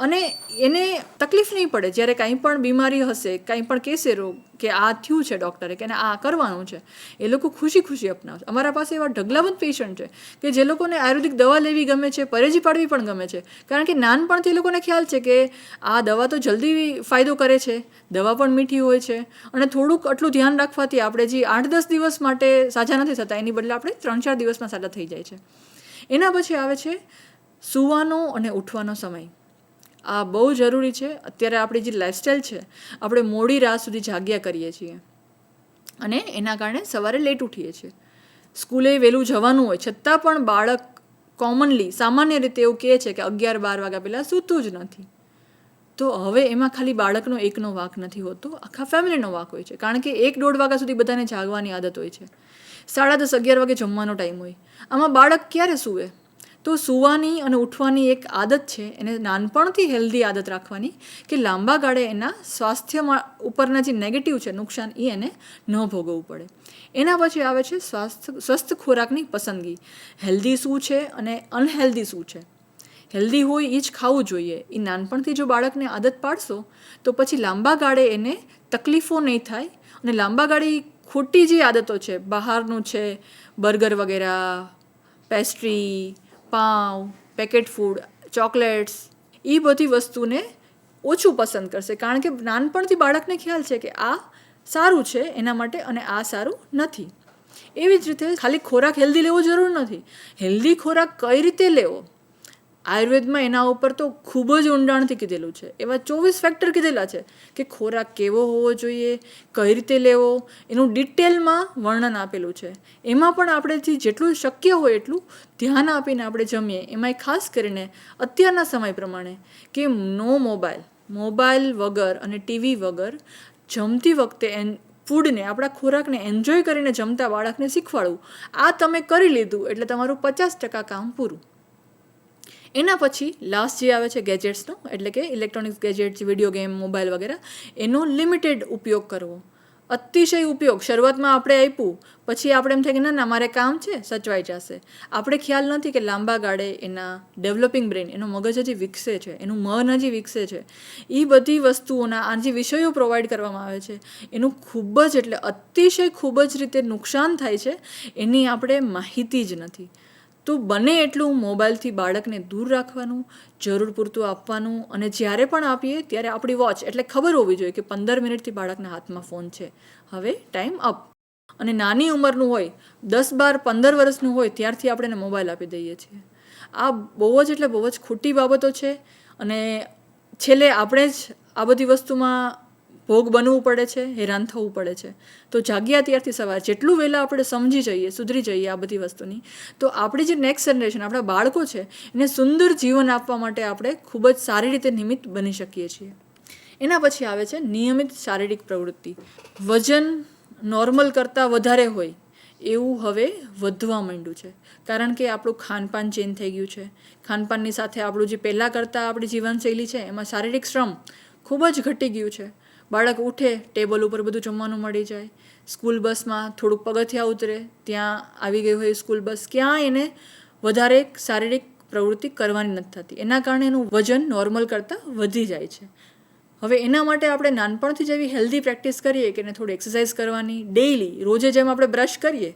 અને એને તકલીફ નહીં પડે. જ્યારે કાંઈ પણ બીમારી હશે, કાંઈ પણ કહેશે રોગ કે આ થયું છે ડૉક્ટરે કે આ કરવાનું છે, એ લોકો ખુશી ખુશી અપનાવશે. અમારા પાસે એવા ઢગલાબંધ પેશન્ટ છે કે જે લોકોને આયુર્વેદિક દવા લેવી ગમે છે, પરેજી પાડવી પણ ગમે છે, કારણ કે નાનપણથી એ લોકોને ખ્યાલ છે કે આ દવા તો જલ્દી ફાયદો કરે છે, દવા પણ મીઠી હોય છે અને થોડુંક આટલું ધ્યાન રાખવાથી આપણે જે 8-10 દિવસ માટે સાજા નથી થતા એની બદલે આપણે 3-4 દિવસમાં સાજા થઈ જાય છે. એના પછી આવે છે સૂવાનો અને ઉઠવાનો સમય. આ બહુ જરૂરી છે. અત્યારે આપણી જે લાઇફસ્ટાઈલ છે, આપણે મોડી રાત સુધી જાગ્યા કરીએ છીએ અને એના કારણે સવારે લેટ ઉઠીએ છીએ. સ્કૂલે વહેલું જવાનું હોય છતાં પણ બાળક કોમનલી સામાન્ય રીતે એવું કહે છે કે 11-12 વાગ્યા પહેલાં સૂતું જ નથી. તો હવે એમાં ખાલી બાળકનો એકનો વાંક નથી હોતો, આખા ફેમિલીનો વાંક હોય છે, કારણ કે 1-1.5 વાગ્યા સુધી બધાને જાગવાની આદત હોય છે. 10:30-11 વાગે જમવાનો ટાઈમ હોય, આમાં બાળક ક્યારે સૂવે? તો સૂવાની અને ઉઠવાની એક આદત છે, એને નાનપણથી હેલ્ધી આદત રાખવાની કે લાંબા ગાળે એના સ્વાસ્થ્ય ઉપરના જે નેગેટિવ છે નુકસાન એ એને ન ભોગવવું પડે. એના પછી આવે છે સ્વસ્થ ખોરાકની પસંદગી. હેલ્ધી શું છે અને અનહેલ્ધી શું છે. હેલ્ધી હોય એ જ ખાવું જોઈએ. એ નાનપણથી જો બાળકને આદત પાડશો તો પછી લાંબા ગાળે એને તકલીફો નહીં થાય અને લાંબા ગાળે ખોટી જે આદતો છે, બહારનું છે, બર્ગર વગેરે, પેસ્ટ્રી, પાઉં, પેકેટ ફૂડ, ચોકલેટ્સ, એ બધી વસ્તુને ઓછું પસંદ કરશે, કારણ કે નાનપણથી બાળકને ખ્યાલ છે કે આ સારું છે એના માટે અને આ સારું નથી. એવી જ રીતે ખાલી ખોરાક હેલ્ધી લેવો જરૂર નથી. હેલ્ધી ખોરાક કઈ રીતે લેવો, આયુર્વેદમાં એના ઉપર તો ખૂબ જ ઊંડાણથી કીધેલું છે. એવા 24 ફેક્ટર કીધેલા છે કે ખોરાક કેવો હોવો જોઈએ, કઈ રીતે લેવો, એનું ડિટેલમાં વર્ણન આપેલું છે. એમાં પણ આપણે જેટલું શક્ય હોય એટલું ધ્યાન આપીને આપણે જમીએ. એમાંય ખાસ કરીને અત્યારના સમય પ્રમાણે કે નો મોબાઈલ વગર અને ટીવી વગર જમતી વખતે ફૂડને, આપણા ખોરાકને એન્જોય કરીને જમતા બાળકને શીખવાડવું. આ તમે કરી લીધું એટલે તમારું 50% કામ પૂરું. એના પછી લાસ્ટ જે આવે છે ગેજેટ્સનો, એટલે કે electronics gadgets, video game, mobile વગેરે, એનો લિમિટેડ ઉપયોગ કરવો. અતિશય ઉપયોગ શરૂઆતમાં આપણે આપ્યું, પછી આપણે એમ થાય કે ના મારે કામ છે, સચવાઈ જશે. આપણે ખ્યાલ નથી કે લાંબા ગાળે એના ડેવલપિંગ બ્રેઇન, એનો મગજ હજી વિકસે છે, એનું મન હજી વિકસે છે. એ બધી વસ્તુઓના આ જે વિષયો પ્રોવાઈડ કરવામાં આવે છે એનું ખૂબ જ એટલે અતિશય ખૂબ જ રીતે નુકસાન થાય છે, એની આપણે માહિતી જ નથી. તો બને એટલું મોબાઈલથી બાળકને દૂર રાખવાનું, જરૂર પૂરતું આપવાનું અને જ્યારે પણ આપીએ ત્યારે આપણી વોચ એટલે ખબર હોવી જોઈએ કે 15 મિનિટથી બાળકના હાથમાં ફોન છે, હવે ટાઈમ અપ. અને નાની ઉંમરનું હોય, 10, 12, 15 વર્ષનું હોય ત્યારથી આપણે એને મોબાઈલ આપી દઈએ છીએ. આ બહુ જ એટલે બહુ જ ખોટી બાબતો છે અને છેલ્લે આપણે જ આ બધી વસ્તુમાં ભોગ બનવું પડે છે, હેરાન થવું પડે છે. તો જાગ્યા ત્યારથી સવાર જેટલું વહેલા આપણે સમજી જઈએ, સુધરી જઈએ આ બધી વસ્તુની, તો આપણી જે નેક્સ્ટ જનરેશન, આપણા બાળકો છે, એને સુંદર જીવન આપવા માટે આપણે ખૂબ જ સારી રીતે નિમિત્ત બની શકીએ છીએ. એના પછી આવે છે નિયમિત શારીરિક પ્રવૃત્તિ. વજન નોર્મલ કરતાં વધારે હોય એવું હવે વધવા માંડ્યું છે, કારણ કે આપણું ખાનપાન ચેન્જ થઈ ગયું છે. ખાનપાનની સાથે આપણું જે પહેલાં કરતાં આપણી જીવનશૈલી છે એમાં શારીરિક શ્રમ ખૂબ જ ઘટી ગયું છે. બાળક ઉઠે, ટેબલ ઉપર બધું જમવાનું મળી જાય, સ્કૂલ બસમાં થોડુંક પગથિયાં ઉતરે, ત્યાં આવી ગઈ હોય સ્કૂલ બસ, ક્યાંય એને વધારે શારીરિક પ્રવૃત્તિ કરવાની નથી થતી. એના કારણે એનું વજન નોર્મલ કરતાં વધી જાય છે. હવે એના માટે આપણે નાનપણથી જ એવી હેલ્ધી પ્રેક્ટિસ કરીએ કે એને થોડી એક્સરસાઇઝ કરવાની, ડેઇલી રોજે જેમ આપણે બ્રશ કરીએ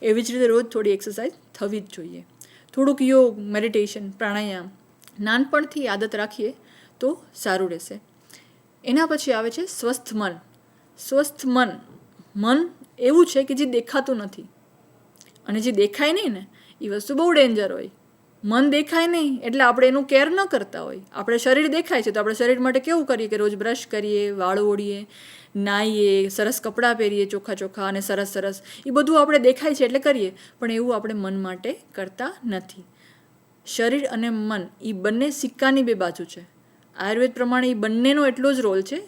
એવી જ રીતે રોજ થોડી એક્સરસાઇઝ થવી જ જોઈએ. થોડુંક યોગ, મેડિટેશન, પ્રાણાયામ નાનપણથી આદત રાખીએ તો સારું રહેશે. એના પછી આવે છે સ્વસ્થ મન. સ્વસ્થ મન એવું છે કે જે દેખાતું નથી, અને જે દેખાય નહીં ને એ વસ્તુ બહુ ડેન્જર હોય. મન દેખાય નહીં એટલે આપણે એનું કેર ન કરતા હોય. આપણે શરીર દેખાય છે તો આપણે શરીર માટે કેવું કરીએ કે રોજ બ્રશ કરીએ, વાળ ઓળીએ, નાહીએ, સરસ કપડાં પહેરીએ ચોખ્ખા અને સરસ એ બધું આપણે દેખાય છે એટલે કરીએ, પણ એવું આપણે મન માટે કરતા નથી. શરીર અને મન એ બંને સિક્કાની બે બાજુ છે. આયુર્વેદ પ્રમાણે એ બંનેનો એટલો જ રોલ છે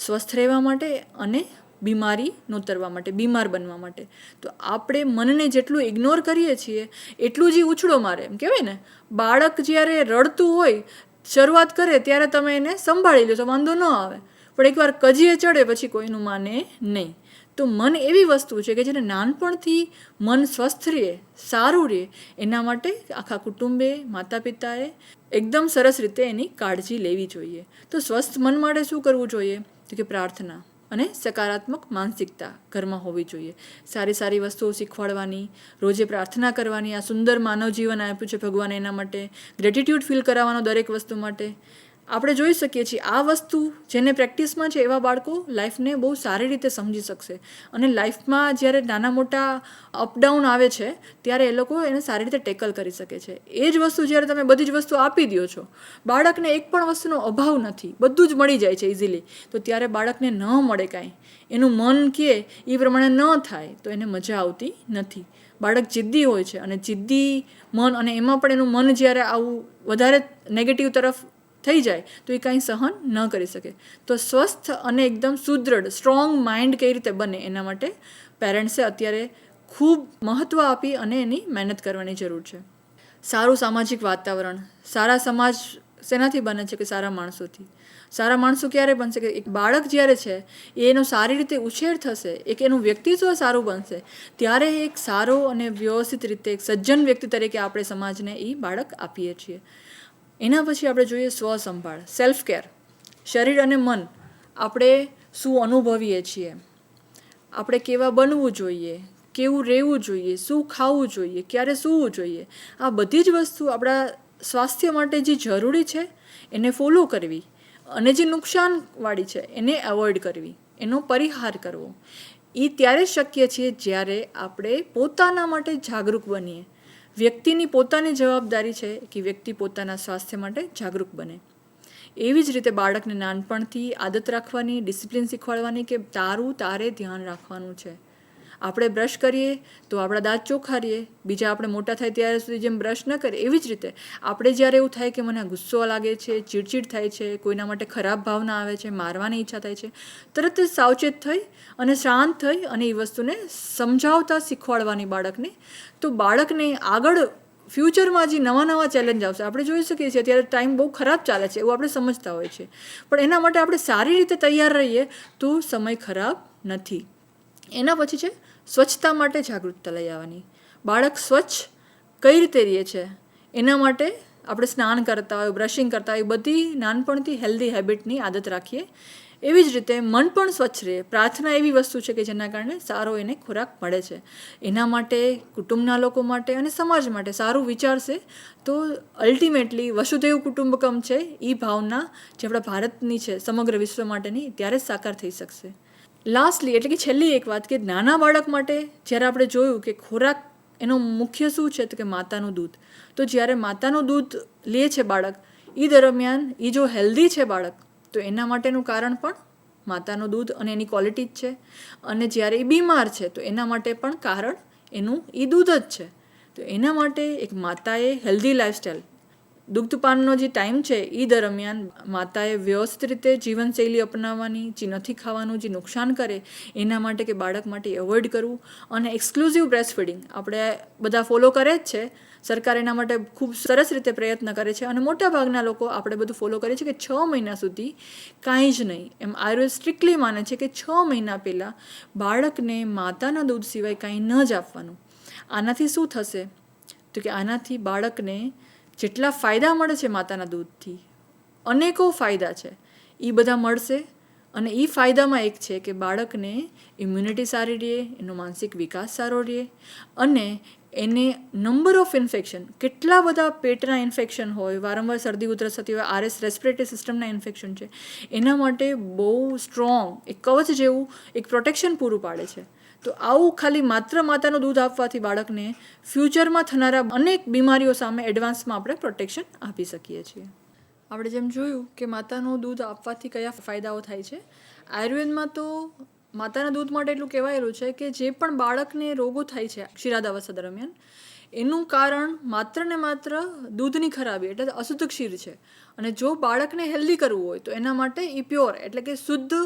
સ્વસ્થ રહેવા માટે અને બીમારી નોતરવા માટે, બીમાર બનવા માટે. તો આપણે મનને જેટલું ઇગ્નોર કરીએ છીએ એટલું જ ઉછળો મારે. એમ કહેવાય ને, બાળક જ્યારે રડતું હોય શરૂઆત કરે ત્યારે તમે એને સંભાળી લો તો વાંધો ન આવે, પણ એકવાર કજીએ ચડે પછી કોઈનું માને નહીં. તો મન એવી વસ્તુ છે કે જેને નાનપણથી મન સ્વસ્થ રહે, સારું રહે, એના માટે આખા કુટુંબે, માતા પિતાએ એકદમ સરસ રીતે એની કાળજી લેવી જોઈએ. તો સ્વસ્થ મન માટે શું કરવું જોઈએ? તો કે પ્રાર્થના અને સકારાત્મક માનસિકતા ઘરમાં હોવી જોઈએ. સારી વસ્તુઓ શીખવાડવાની, રોજે પ્રાર્થના કરવાની. આ સુંદર માનવ જીવન આપ્યું છે ભગવાને, એના માટે ગ્રેટિટ્યૂડ ફીલ કરાવવાનો દરેક વસ્તુ માટે. આપણે જોઈ શકીએ છીએ આ વસ્તુ જેને પ્રેક્ટિસમાં છે એવા બાળકો લાઈફને બહુ સારી રીતે સમજી શકશે, અને લાઈફમાં જ્યારે નાના મોટા અપડાઉન આવે છે ત્યારે એ લોકો એને સારી રીતે ટેકલ કરી શકે છે. એ જ વસ્તુ જ્યારે તમે બધી જ વસ્તુ આપી દો છો, બાળકને એક પણ વસ્તુનો અભાવ નથી, બધું જ મળી જાય છે ઇઝીલી, તો ત્યારે બાળકને ન મળે કાંઈ, એનું મન કહે એ પ્રમાણે ન થાય તો એને મજા આવતી નથી. બાળક જિદ્દી હોય છે, અને જિદ્દી મન, અને એમાં પણ એનું મન જ્યારે આવું વધારે નેગેટિવ તરફ થઈ જાય તો એ કાંઈ સહન ન કરી શકે. તો સ્વસ્થ અને એકદમ સુદૃઢ સ્ટ્રોંગ માઇન્ડ કઈ રીતે બને એના માટે પેરેન્ટ્સે અત્યારે ખૂબ મહત્ત્વ આપી અને એની મહેનત કરવાની જરૂર છે. સારું સામાજિક વાતાવરણ. સારા સમાજ શેનાથી બને છે? કે સારા માણસોથી. સારા માણસો ક્યારે બનશે? કે એક બાળક જ્યારે છે એનો સારી રીતે ઉછેર થશે, એક એનું વ્યક્તિત્વ સારું બનશે, ત્યારે એક સારો અને વ્યવસ્થિત રીતે એક સજ્જન વ્યક્તિ તરીકે આપણે સમાજને એ બાળક આપીએ છીએ. એના પછી આપણે જોઈએ સ્વસંભાળ, સેલ્ફ કેર. શરીર અને મન આપણે શું અનુભવીએ છીએ, આપણે કેવા બનવું જોઈએ, કેવું રહેવું જોઈએ, શું ખાવું જોઈએ, ક્યારે સૂવું જોઈએ, આ બધી જ વસ્તુ આપણા સ્વાસ્થ્ય માટે જે જરૂરી છે એને ફોલો કરવી, અને જે નુકસાનવાળી છે એને એવોઇડ કરવી, એનો પરિહાર કરવો. એ ત્યારે શક્ય છે જ્યારે આપણે પોતાના માટે જાગૃત બનીએ. વ્યક્તિની પોતાની જવાબદારી છે કે વ્યક્તિ પોતાના સ્વાસ્થ્ય માટે જાગૃત બને. એવી જ રીતે બાળકને નાનપણથી આદત રાખવાની, ડિસિપ્લિન શીખવાડવાની કે તારે ધ્યાન રાખવાનું છે. આપણે બ્રશ કરીએ તો આપણા દાંત ચોખ્ખા રહીએ, બીજા આપણે મોટા થાય ત્યારે સુધી જેમ બ્રશ ન કરીએ એવી જ રીતે આપણે જ્યારે એવું થાય કે મને ગુસ્સો લાગે છે, ચીડચીડ થાય છે, કોઈના માટે ખરાબ ભાવના આવે છે, મારવાની ઈચ્છા થાય છે, તરત જ સાવચેત થઈ અને શાંત થઈ અને એ વસ્તુને સમજાવતા શીખવાડવાની બાળકને. તો બાળકને આગળ ફ્યુચરમાં જે નવા ચેલેન્જ આવશે, આપણે જોઈ શકીએ છીએ અત્યારે ટાઈમ બહુ ખરાબ ચાલે છે એવું આપણે સમજતા હોઈએ છીએ, પણ એના માટે આપણે સારી રીતે તૈયાર રહીએ તો સમય ખરાબ નથી. એના પછી છે સ્વચ્છતા માટે જાગૃતતા લઈ આવવાની. બાળક સ્વચ્છ કઈ રીતે રહે છે એના માટે આપણે સ્નાન કરતા હોય, બ્રશિંગ કરતા હોય, બધી નાનપણથી હેલ્ધી હેબિટની આદત રાખીએ. એવી જ રીતે મન પણ સ્વચ્છ રહે. પ્રાર્થના એવી વસ્તુ છે કે જેના કારણે સારો એને ખોરાક મળે છે. એના માટે કુટુંબના લોકો માટે અને સમાજ માટે સારું વિચારશે તો અલ્ટિમેટલી વસુધૈવ કુટુંબકમ છે એ ભાવના જે આપણા ભારતની છે સમગ્ર વિશ્વ માટેની, ત્યારે જ સાકાર થઈ શકશે. લાસ્ટલી એટલે કે છેલ્લી એક વાત કે નાના બાળક માટે જ્યારે આપણે જોયું કે ખોરાક એનો મુખ્ય શું છે તો કે માતાનું દૂધ. તો જ્યારે માતાનું દૂધ લે છે બાળક, એ દરમિયાન એ જો હેલ્ધી છે બાળક તો એના માટેનું કારણ પણ માતાનું દૂધ અને એની ક્વોલિટી જ છે, અને જ્યારે એ બીમાર છે તો એના માટે પણ કારણ એનું એ દૂધ જ છે. તો એના માટે એક માતાએ હેલ્ધી લાઈફસ્ટાઈલ દુગ્ધપાનનો જે ટાઈમ છે એ દરમિયાન માતાએ વ્યવસ્થિત રીતે જીવનશૈલી અપનાવવાની, જે નથી ખાવાનું, જે નુકસાન કરે એના માટે કે બાળક માટે એવોઇડ કરવું. અને એક્સક્લુઝિવ બ્રેસ્ટ ફીડિંગ આપણે બધા ફોલો કરે જ છે. સરકાર એના માટે ખૂબ સરસ રીતે પ્રયત્ન કરે છે અને મોટાભાગના લોકો આપણે બધું ફોલો કરીએ છીએ કે 6 મહિના સુધી કાંઈ જ નહીં. એમ આયુર્વેદ સ્ટ્રિક્ટલી માને છે કે 6 મહિના પહેલાં બાળકને માતાના દૂધ સિવાય કાંઈ ન જ આપવાનું. આનાથી શું થશે તો કે આનાથી બાળકને જેટલા ફાયદા મળે છે માતાના દૂધથી, અનેકો ફાયદા છે, એ બધા મળશે. અને એ ફાયદામાં એક છે કે બાળકને ઇમ્યુનિટી સારી રહે, એનો માનસિક વિકાસ સારો રહે અને એને નંબર ઓફ ઇન્ફેક્શન, કેટલા બધા પેટના ઇન્ફેક્શન હોય, વારંવાર શરદી ઉધરસ થતી હોય, આરએસ રેસ્પિરેટરી સિસ્ટમના ઇન્ફેક્શન છે, એના માટે બહુ સ્ટ્રોંગ એક કવચ જેવું એક પ્રોટેક્શન પૂરું પાડે છે. તો આવું ખાલી માત્ર માતાનું દૂધ આપવાથી બાળકને ફ્યુચરમાં થનારા અનેક બીમારીઓ સામે એડવાન્સમાં આપણે પ્રોટેક્શન આપી શકીએ છીએ. આપણે જેમ જોયું કે માતાનું દૂધ આપવાથી કયા ફાયદાઓ થાય છે, આયુર્વેદમાં તો માતાના દૂધ માટે એટલું કહેવાયેલું છે કે જે પણ બાળકને રોગો થાય છે ક્ષીરાદાવસ્થા દરમિયાન, એનું કારણ માત્ર ને માત્ર દૂધની ખરાબી એટલે અશુદ્ધ ક્ષીર છે. અને જો બાળકને હેલ્ધી કરવું હોય તો એના માટે એ પ્યોર એટલે કે શુદ્ધ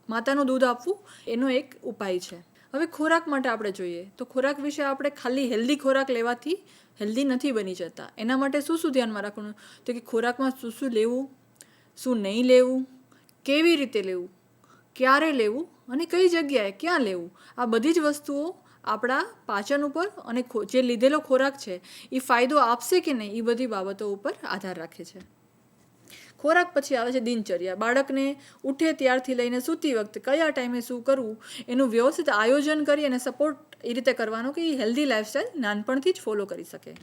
માતાનું દૂધ આપવું એનો એક ઉપાય છે. હવે ખોરાક માટે આપણે જોઈએ તો ખોરાક વિશે આપણે ખાલી હેલ્ધી ખોરાક લેવાથી હેલ્ધી નથી બની જતા. એના માટે શું શું ધ્યાનમાં રાખવાનું તો કે ખોરાકમાં શું શું લેવું, શું નહીં લેવું, કેવી રીતે લેવું, ક્યારે લેવું અને કઈ જગ્યાએ ક્યાં લેવું, આ બધી જ વસ્તુઓ આપણા પાચન ઉપર અને જે લીધેલો ખોરાક છે એ ફાયદો આપશે કે નહીં એ બધી બાબતો ઉપર આધાર રાખે છે. ખોરાક પછી આવે છે દિનચર્યા. બાળકને ઉઠે ત્યારથી લઈને સૂતી વખતે કયા ટાઈમે શું કરવું એનું વ્યવસ્થિત આયોજન કરી અને સપોર્ટ એ રીતે કરવાનો કે એ હેલ્ધી લાઈફસ્ટાઈલ નાનપણથી જ ફોલો કરી શકે.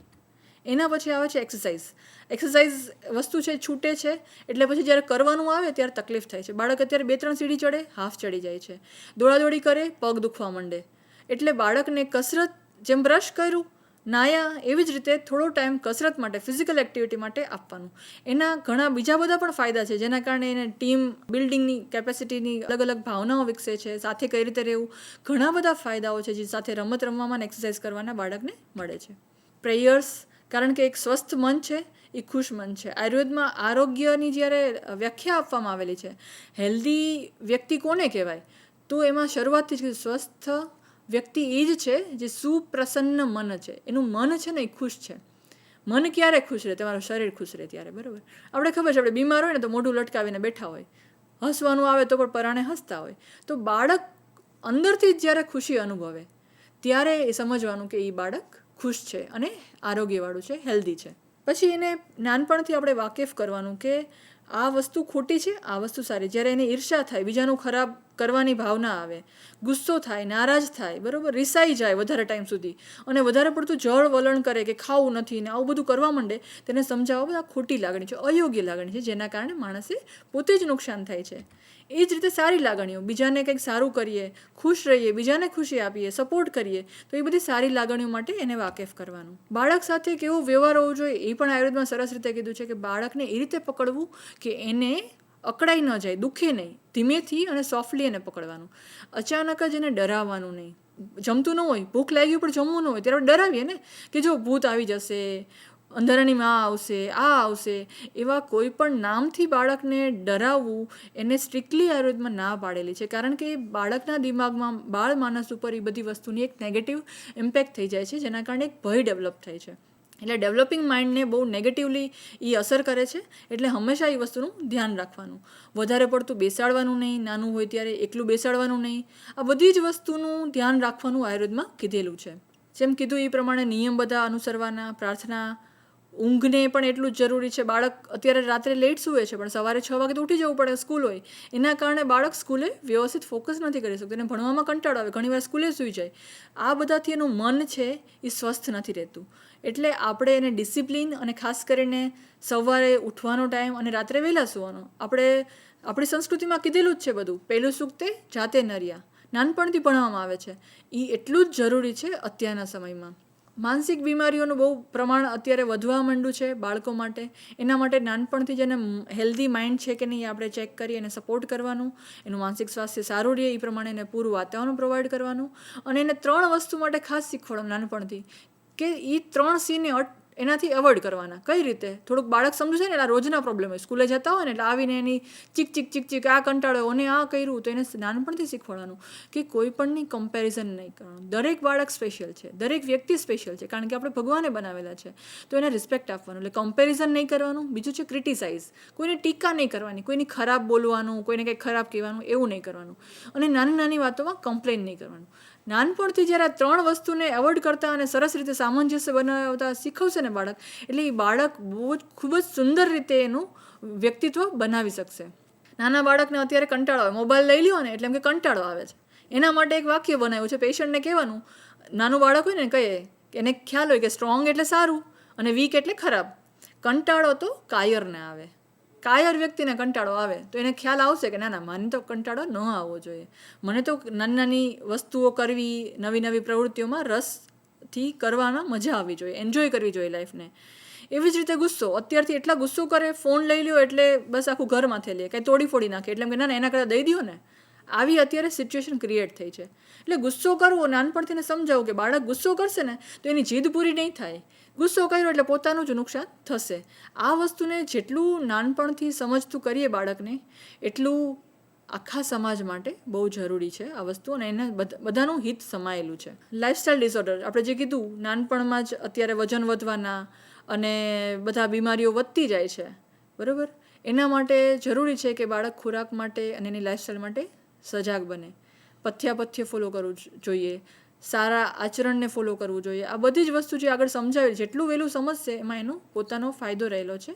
એના પછી આવે છે એક્સરસાઇઝ. એક્સરસાઇઝ વસ્તુ છે છૂટે છે એટલે પછી જ્યારે કરવાનું આવે ત્યારે તકલીફ થાય છે. બાળક અત્યારે 2-3 સીડી ચડે, હાફ ચડી જાય છે, દોડાદોડી કરે, પગ દુખવા માંડે. એટલે બાળકને કસરત, જેમ બ્રશ કર્યું, નાયા, એવી જ રીતે થોડો ટાઈમ કસરત માટે, ફિઝિકલ એક્ટિવિટી માટે આપવાનું. એના ઘણા બીજા બધા પણ ફાયદા છે જેના કારણે એને ટીમ બિલ્ડિંગની કેપેસિટીની અલગ અલગ ભાવનાઓ વિકસે છે, સાથે કઈ રીતે રહેવું, ઘણા બધા ફાયદાઓ છે જે સાથે રમત રમવામાં એક્સરસાઇઝ કરવાના બાળકને મળે છે. પ્રેયર્સ, કારણ કે એક સ્વસ્થ મન છે એ ખુશ મન છે. આયુર્વેદમાં આરોગ્યની જ્યારે વ્યાખ્યા આપવામાં આવેલી છે, હેલ્ધી વ્યક્તિ કોને કહેવાય તો એમાં શરૂઆતથી જ સ્વસ્થ વ્યક્તિ એ જ છે જે સુપ્રસન્ન મન છે. એનું મન છે ને એ ખુશ છે. મન ક્યારે ખુશ રહે? તમારું શરીર ખુશ રહે ત્યારે. બરાબર, આપણે ખબર છે આપણે બીમાર હોય ને તો મોઢું લટકાવીને બેઠા હોય, હસવાનું આવે તો પણ પરાણે હસતા હોય. તો બાળક અંદરથી જ જ્યારે ખુશી અનુભવે ત્યારે એ સમજવાનું કે એ બાળક ખુશ છે અને આરોગ્યવાળું છે, હેલ્ધી છે. પછી એને નાનપણથી આપણે વાકેફ કરવાનું કે આ વસ્તુ ખોટી છે, આ વસ્તુ સારી. જ્યારે એને ઈર્ષા થાય, બીજાનું ખરાબ કરવાની ભાવના આવે, ગુસ્સો થાય, નારાજ થાય, બરાબર, રિસાઈ જાય વધારે ટાઈમ સુધી અને વધારે પડતું જળ વલણ કરે કે ખાવું નથી ને આવું બધું કરવા માંડે, તેને સમજાવો બધા ખોટી લાગણી છે, અયોગ્ય લાગણી છે, જેના કારણે માણસે પોતે જ નુકસાન થાય છે. એ જ રીતે સારી લાગણીઓ, બીજાને કંઈક સારું કરીએ, ખુશ રહીએ, બીજાને ખુશી આપીએ, સપોર્ટ કરીએ, તો એ બધી સારી લાગણીઓ માટે એને વાકેફ કરવાનું. બાળક સાથે કેવો વ્યવહાર હોવો જોઈએ એ પણ આયુર્વેદમાં સરસ રીતે કીધું છે કે બાળકને એ રીતે પકડવું કે એને અકળાઈ ન જાય, દુખે નહીં, ધીમેથી અને સોફ્ટલી એને પકડવાનું. અચાનક જ એને ડરાવવાનું નહીં. જમતું ન હોય, ભૂખ લાગી પણ જમવું ન હોય ત્યારે ડરાવીએ ને કે જો ભૂત આવી જશે, અંધારાની માં આવશે, આ આવશે, એવા કોઈ પણ નામથી બાળકને ડરાવવું એને સ્ટ્રિક્ટલી આયુર્વેદમાં ના પાડેલી છે. કારણ કે બાળકના દિમાગમાં, બાળ માનસ ઉપર એ બધી વસ્તુની એક નેગેટિવ ઇમ્પેક્ટ થઈ જાય છે જેના કારણે એક ભય ડેવલપ થાય છે. એટલે ડેવલપિંગ માઇન્ડને બહુ નેગેટિવલી એ અસર કરે છે. એટલે હંમેશા એ વસ્તુનું ધ્યાન રાખવાનું. વધારે પડતું બેસાડવાનું નહીં, નાનું હોય ત્યારે એકલું બેસાડવાનું નહીં. આ બધી જ વસ્તુનું ધ્યાન રાખવાનું આયુર્વેદમાં કીધેલું છે. જેમ કીધું એ પ્રમાણે નિયમ બધા અનુસરવાના. પ્રાર્થના, ઊંઘને પણ એટલું જ જરૂરી છે. બાળક અત્યારે રાત્રે લેટ સૂવે છે પણ સવારે 6 વાગે તો ઉઠી જવું પડે, સ્કૂલ હોય, એના કારણે બાળક સ્કૂલે વ્યવસ્થિત ફોકસ નથી કરી શકતું, એને ભણવામાં કંટાળો આવે, ઘણીવાર સ્કૂલે સૂઈ જાય. આ બધાથી એનું મન છે એ સ્વસ્થ નથી રહેતું. એટલે આપણે એને ડિસિપ્લિન અને ખાસ કરીને સવારે ઉઠવાનો ટાઈમ અને રાત્રે વહેલા સૂવાનો. આપણે આપણી સંસ્કૃતિમાં કીધેલું જ છે બધું, પહેલું સુખ તે જાતે નર્યા, નાનપણથી ભણવામાં આવે છે. એ એટલું જ જરૂરી છે અત્યારના સમયમાં. માનસિક બીમારીઓનું બહુ પ્રમાણ અત્યારે વધવા માંડ્યું છે બાળકો માટે. એના માટે નાનપણથી જ એને હેલ્ધી માઇન્ડ છે કે નહીં આપણે ચેક કરી એને સપોર્ટ કરવાનું, એનું માનસિક સ્વાસ્થ્ય સારું રહે એ પ્રમાણે એને પૂરું વાતાવરણ પ્રોવાઈડ કરવાનું. અને એને 3 વસ્તુ માટે ખાસ શીખવાડવાનું નાનપણથી કે એ 3 Cને એનાથી અવોઇડ કરવાના. કઈ રીતે? થોડુંક બાળક સમજે છે ને, એટલે રોજના પ્રોબ્લેમ હોય, સ્કૂલે જતા હોય ને એટલે આવીને એની ચીક ચીક ચીક ચીક, આ કંટાળો, અને આ કર્યું, તો એને નાનપણથી શીખવાડવાનું કે કોઈ પણની કમ્પેરિઝન નહીં કરવાનું. દરેક બાળક સ્પેશિયલ છે, દરેક વ્યક્તિ સ્પેશિયલ છે, કારણ કે આપણે ભગવાને બનાવેલા છે, તો એને રિસ્પેક્ટ આપવાનું. એટલે કમ્પેરિઝન નહીં કરવાનું. બીજું છે ક્રિટિસાઇઝ, કોઈને ટીકા નહીં કરવાની, કોઈની ખરાબ બોલવાનું, કોઈને કંઈક ખરાબ કહેવાનું, એવું નહીં કરવાનું. અને નાની નાની વાતોમાં કમ્પ્લેન નહીં કરવાનું. નાનપણથી જ્યારે આ 3 વસ્તુને એવોઇડ કરતા અને સરસ રીતે સામંજસ્ય બનાવતા શીખવશે ને બાળક, એટલે એ બાળક ખૂબ જ સુંદર રીતે એનું વ્યક્તિત્વ બનાવી શકશે. નાના બાળકને અત્યારે કંટાળો આવે, મોબાઈલ લઈ લ્યો ને એટલે એમ કે કંટાળો આવે છે. એના માટે એક વાક્ય બનાવ્યું છે, પેશન્ટને કહેવાનું, નાનું બાળક હોય ને કહીએ, એને ખ્યાલ હોય કે સ્ટ્રોંગ એટલે સારું અને વીક એટલે ખરાબ. કંટાળો તો કાયરને આવે, કાયર વ્યક્તિને કંટાળો આવે તો એને ખ્યાલ આવશે કે ના ના, મને તો કંટાળો ન આવવો જોઈએ, મને તો નાની નાની વસ્તુઓ કરવી, નવી નવી પ્રવૃત્તિઓમાં રસથી કરવાના મજા આવવી જોઈએ, એન્જોય કરવી જોઈએ લાઈફને. એવી જ રીતે ગુસ્સો, અત્યારથી એટલા ગુસ્સો કરે, ફોન લઈ લ્યો એટલે બસ આખું ઘર માથે લે, કંઈ તોડી ફોડી નાખે, એટલે એમ કે ના ના, એના કરતાં દઈ દો ને. આવી અત્યારે સિચ્યુએશન ક્રિએટ થઈ છે. એટલે ગુસ્સો કરવો, નાનપણથી એને સમજાવું કે બાળક ગુસ્સો કરશે ને તો એની જીદ પૂરી નહીં થાય. ગુસ્સો કર્યો એટલે પોતાનું જ નુકસાન થશે. આ વસ્તુને જેટલું નાનપણથી સમજતું કરીએ બાળકને, એટલું આખા સમાજ માટે બહુ જરૂરી છે આ વસ્તુ, અને એને બધાનું હિત સમાયેલું છે. લાઇફસ્ટાઇલ ડિસઓર્ડર, આપણે જે કીધું, નાનપણમાં જ અત્યારે વજન વધવાના અને બધા બીમારીઓ વધતી જાય છે, બરાબર. એના માટે જરૂરી છે કે બાળક ખોરાક માટે અને એની લાઇફસ્ટાઇલ માટે સજાગ બને. પથ્ય ફોલો કરવું જોઈએ, સારા આચરણને ફોલો કરવું જોઈએ. આ બધી જ વસ્તુ જે આગળ સમજાવેલી, જેટલું વહેલું સમજશે એમાં એનો પોતાનો ફાયદો રહેલો છે.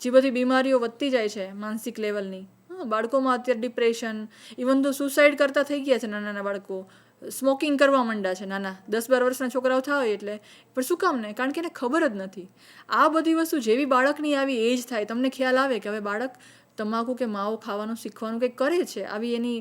જે બધી બીમારીઓ વધતી જાય છે માનસિક લેવલની, બાળકોમાં અત્યારે ડિપ્રેશન, ઇવન તો સુસાઇડ કરતા થઈ ગયા છે નાના નાના બાળકો, સ્મોકિંગ કરવા માંડ્યા છે નાના 10-12 વર્ષના છોકરાઓ થાય એટલે. પણ શું કામ ને? કારણ કે એને ખબર જ નથી. આ બધી વસ્તુ જેવી બાળકની આવી એજ થાય, તમને ખ્યાલ આવે કે હવે બાળક તમાકુ કે માવો ખાવાનું શીખવાનું કંઈક કરે છે, આવી એની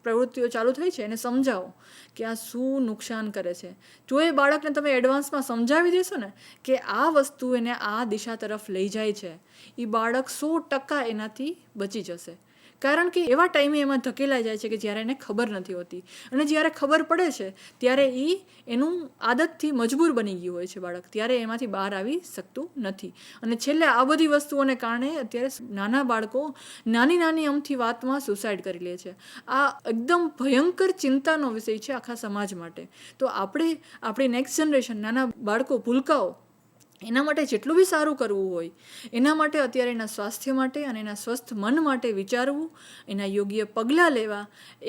પ્રવૃત્તિઓ ચાલુ થઈ છે, એને સમજાવો કે આ શું નુકસાન કરે છે. જો એ બાળકને તમે એડવાન્સમાં સમજાવી દેશો ને કે આ વસ્તુ એને આ દિશા તરફ લઈ જાય છે, એ બાળક 100% એનાથી બચી જશે. કારણ કે એવા ટાઈમે એમાં ધકેલાઈ જાય છે કે જ્યારે એને ખબર નથી હોતી, અને જ્યારે ખબર પડે છે ત્યારે એ એનું આદતથી મજબૂર બની ગયું હોય છે બાળક, ત્યારે એમાંથી બહાર આવી શકતું નથી. અને છેલ્લે આ બધી વસ્તુઓને કારણે અત્યારે નાના બાળકો નાની નાની અમથી વાતમાં સુસાઇડ કરી લે છે. આ એકદમ ભયંકર ચિંતાનો વિષય છે આખા સમાજ માટે. તો આપણે આપણી નેક્સ્ટ જનરેશન, નાના બાળકો, ભૂલકાઓ, એના માટે જેટલું બી સારું કરવું હોય, એના માટે અત્યારે એના સ્વાસ્થ્ય માટે અને એના સ્વસ્થ મન માટે વિચારવું, એના યોગ્ય પગલાં લેવા,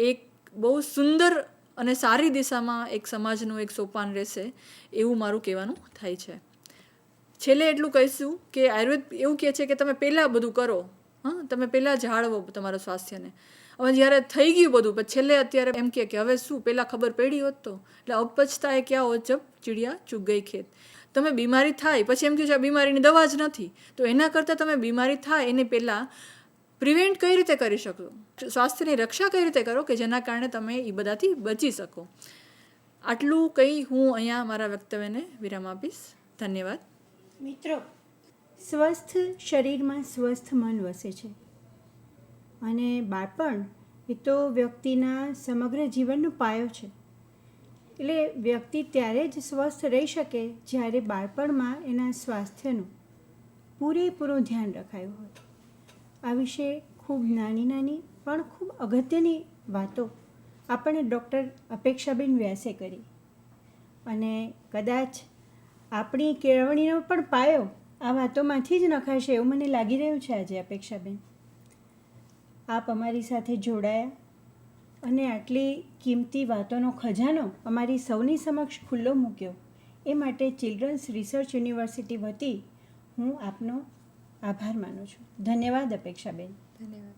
એક બહુ સુંદર અને સારી દિશામાં એક સમાજનું એક સોપાન રહેશે, એવું મારું કહેવાનું થાય છે. છેલ્લે એટલું કહીશું કે આયુર્વેદ એવું કહે છે કે તમે પહેલાં બધું કરો, તમે પહેલાં જાળવો તમારા સ્વાસ્થ્યને. હવે જ્યારે થઈ ગયું બધું, પછી છેલ્લે અત્યારે એમ કે હવે શું, પહેલાં ખબર પડી હોત તો. એટલે અપચતાએ ક્યાં હોત જબ ચીડિયા ચૂગ ગઈ ખેત. તમે બીમારી થાય પછી એમ કહે છે આ બીમારીની દવા જ નથી, તો એના કરતાં તમે બીમારી થાય એને પહેલાં પ્રિવેન્ટ કઈ રીતે કરી શકો, સ્વાસ્થ્યની રક્ષા કઈ રીતે કરો કે જેના કારણે તમે એ બધાથી બચી શકો. આટલું કંઈ હું અહીંયા મારા વક્તવ્યને વિરામ આપીશ. ધન્યવાદ. મિત્રો, સ્વસ્થ શરીરમાં સ્વસ્થ મન વસે છે, અને બાળપણ એ તો વ્યક્તિના સમગ્ર જીવનનો પાયો છે. એટલે વ્યક્તિ ત્યારે જ સ્વસ્થ રહી શકે જ્યારે બાળપણમાં એના સ્વાસ્થ્યનું પૂરેપૂરું ધ્યાન રખાયું હોય. આ વિશે ખૂબ નાની નાની પણ ખૂબ અગત્યની વાતો આપણને ડૉક્ટર અપેક્ષાબેન વ્યાસે કરી, અને કદાચ આપણી કેળવણીનો પણ પાયો આ વાતોમાંથી જ નખાશે એવું મને લાગી રહ્યું છે આજે. અપેક્ષાબેન, આપ અમારી સાથે જોડાયા અને આટલી કિંમતી વાતોનો ખજાનો અમારી સૌની સમક્ષ ખુલ્લો મૂક્યો, એ માટે ચિલ્ડ્રન્સ રિસર્ચ યુનિવર્સિટી વતી હું આપનો આભાર માનું છું. ધન્યવાદ અપેક્ષાબેન. ધન્યવાદ.